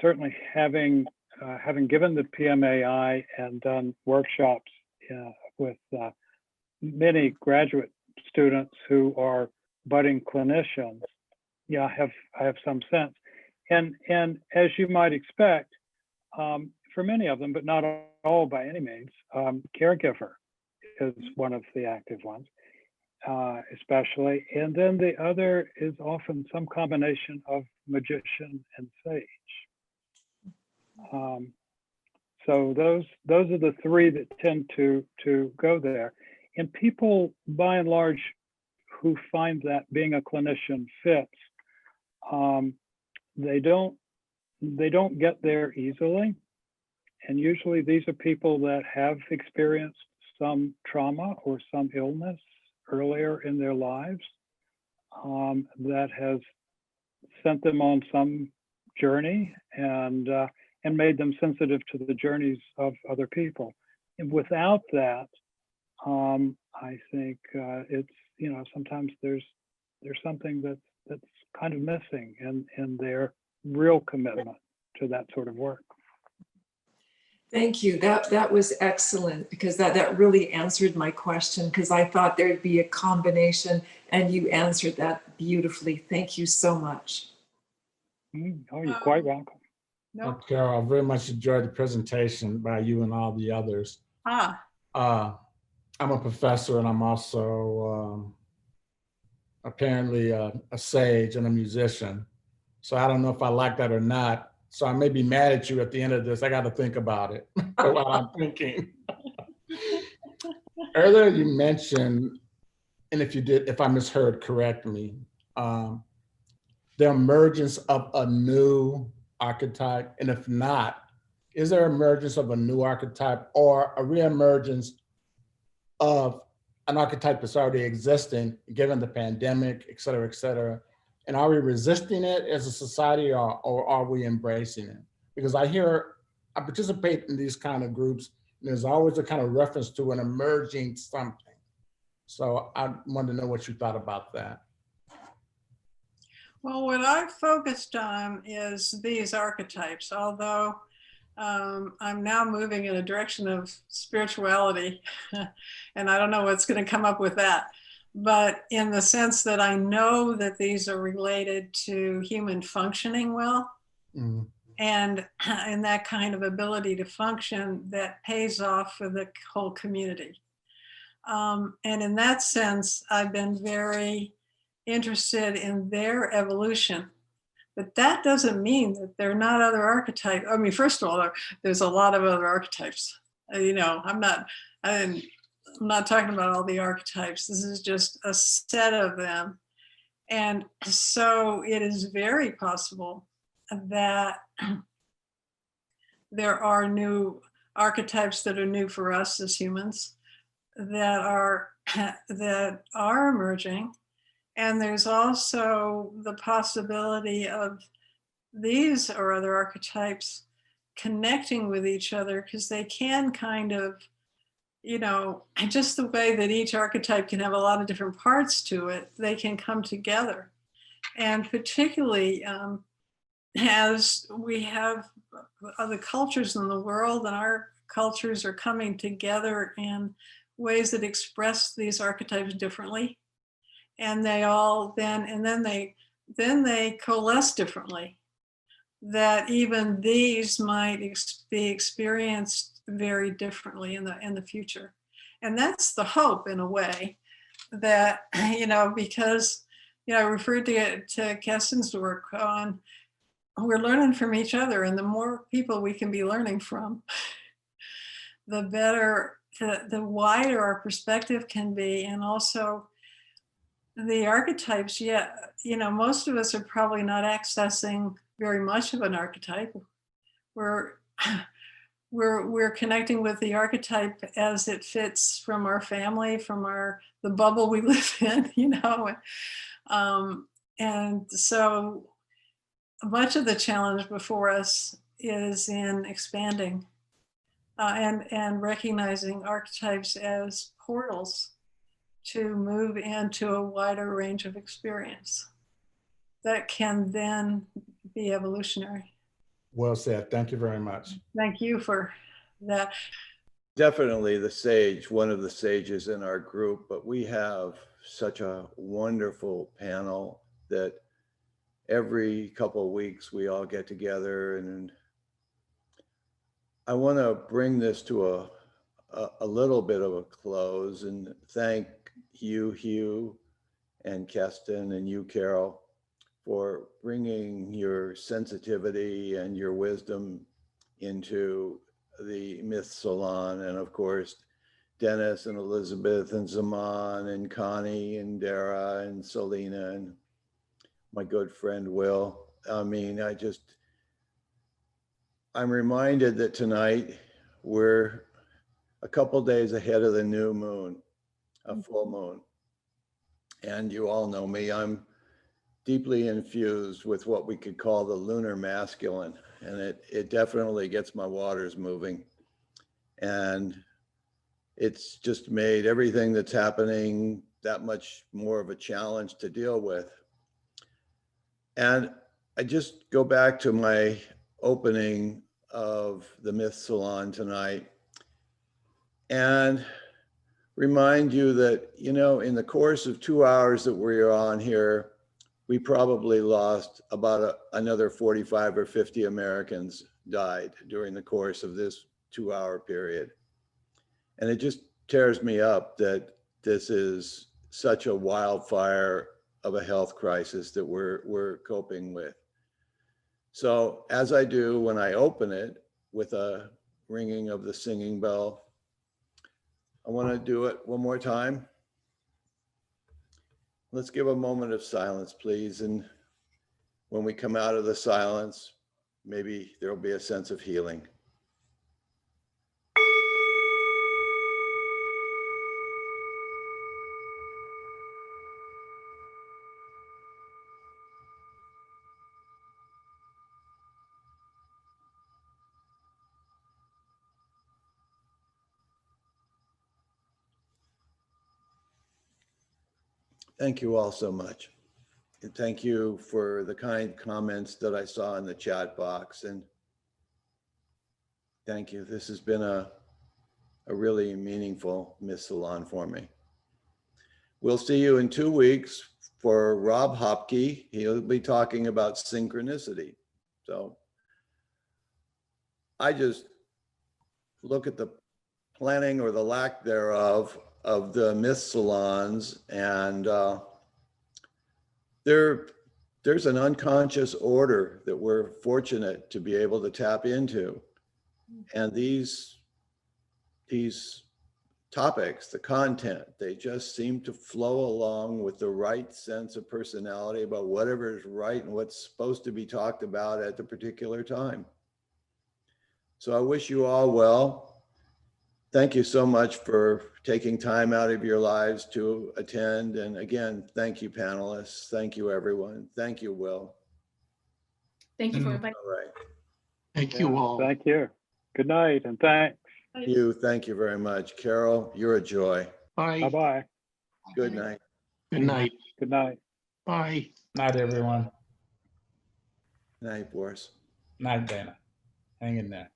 certainly having given the PMAI and done workshops with many graduate students who are budding clinicians, yeah, I have some sense. And as you might expect, for many of them, but not all by any means, caregiver is one of the active ones, especially. And then the other is often some combination of magician and sage. So those are the three that tend to go there. And people, by and large, who find that being a clinician fits, they don't get there easily. And usually these are people that have experienced some trauma or some illness earlier in their lives that has sent them on some journey and made them sensitive to the journeys of other people. And without that, I think it's, you know, sometimes there's something that's kind of missing in their real commitment to that sort of work. Thank you. That was excellent, because that really answered my question, because I thought there'd be a combination, and you answered that beautifully. Thank you so much. Oh, you're quite welcome. No. Carol, I very much enjoyed the presentation by you and all the others. I'm a professor, and I'm also apparently a sage and a musician. So I don't know if I like that or not. So I may be mad at you at the end of this. I got to think about it while I'm thinking. Earlier you mentioned, and if I misheard, correct me, the emergence of a new archetype. And if not, is there emergence of a new archetype or a reemergence of an archetype that's already existing given the pandemic, et cetera, et cetera? And are we resisting it as a society, or are we embracing it? Because I participate in these kind of groups, and there's always a kind of reference to an emerging something. So I wanted to know what you thought about that. Well, what I've focused on is these archetypes, although I'm now moving in a direction of spirituality, and I don't know what's going to come up with that. But in the sense that I know that these are related to human functioning well, and that kind of ability to function that pays off for the whole community. And in that sense, I've been very interested in their evolution. But that doesn't mean that there are not other archetypes. I mean, first of all, there's a lot of other archetypes. You know, I'm not talking about all the archetypes. This is just a set of them. And so it is very possible that there are new archetypes that are new for us as humans that are emerging. And there's also the possibility of these or other archetypes connecting with each other, because they can kind of, you know, just the way that each archetype can have a lot of different parts to it, they can come together. And particularly as we have other cultures in the world, and our cultures are coming together in ways that express these archetypes differently. And they all then they coalesce differently, that even these might be experienced very differently in the future. And that's the hope, in a way, that, you know, because, you know, I referred to Kesston's work on, we're learning from each other, and the more people we can be learning from, the better, the wider our perspective can be. And also the archetypes, yeah, you know, most of us are probably not accessing very much of an archetype. We're connecting with the archetype as it fits from our family, from the bubble we live in, you know. And so much of the challenge before us is in expanding and recognizing archetypes as portals to move into a wider range of experience that can then be evolutionary. Well said. Thank you very much. Thank you for that. Definitely the sage, one of the sages in our group, but we have such a wonderful panel that every couple of weeks we all get together, and I want to bring this to a little bit of a close and thank you, Hugh, and Kesstan, and you, Carol, for bringing your sensitivity and your wisdom into the Myth Salon, and of course, Dennis and Elizabeth and Zaman and Connie and Dara and Selena and my good friend Will. I mean, I'm reminded that tonight we're a couple days ahead of the new moon, a full moon. And you all know me, I'm deeply infused with what we could call the lunar masculine. And it definitely gets my waters moving. And it's just made everything that's happening that much more of a challenge to deal with. And I just go back to my opening of the Myth Salon tonight and remind you that, you know, in the course of 2 hours that we're on here, we probably lost about another 45 or 50 Americans died during the course of this 2-hour period. And it just tears me up that this is such a wildfire of a health crisis that we're coping with. So as I do when I open it with a ringing of the singing bell, I want to do it one more time. Let's give a moment of silence, please. And when we come out of the silence, maybe there'll be a sense of healing. Thank you all so much. And thank you for the kind comments that I saw in the chat box. And thank you. This has been a really meaningful Myth Salon for me. We'll see you in 2 weeks for Rob Hopke. He'll be talking about synchronicity. So I just look at the planning or the lack thereof of the Myth Salons, and there's an unconscious order that we're fortunate to be able to tap into. And these topics, the content, they just seem to flow along with the right sense of personality about whatever is right and what's supposed to be talked about at the particular time. So I wish you all well. Thank you so much for taking time out of your lives to attend. And again, thank you, panelists. Thank you, everyone. Thank you, Will. Thank you for inviting. All right. Thank you all. Thank you. Good night and thanks. Hugh, thank you very much. Carol, you're a joy. Bye. Bye-bye. Good night. Good night. Good night. Bye. Night, everyone. Night, Boris. Night, Dana. Hang in there.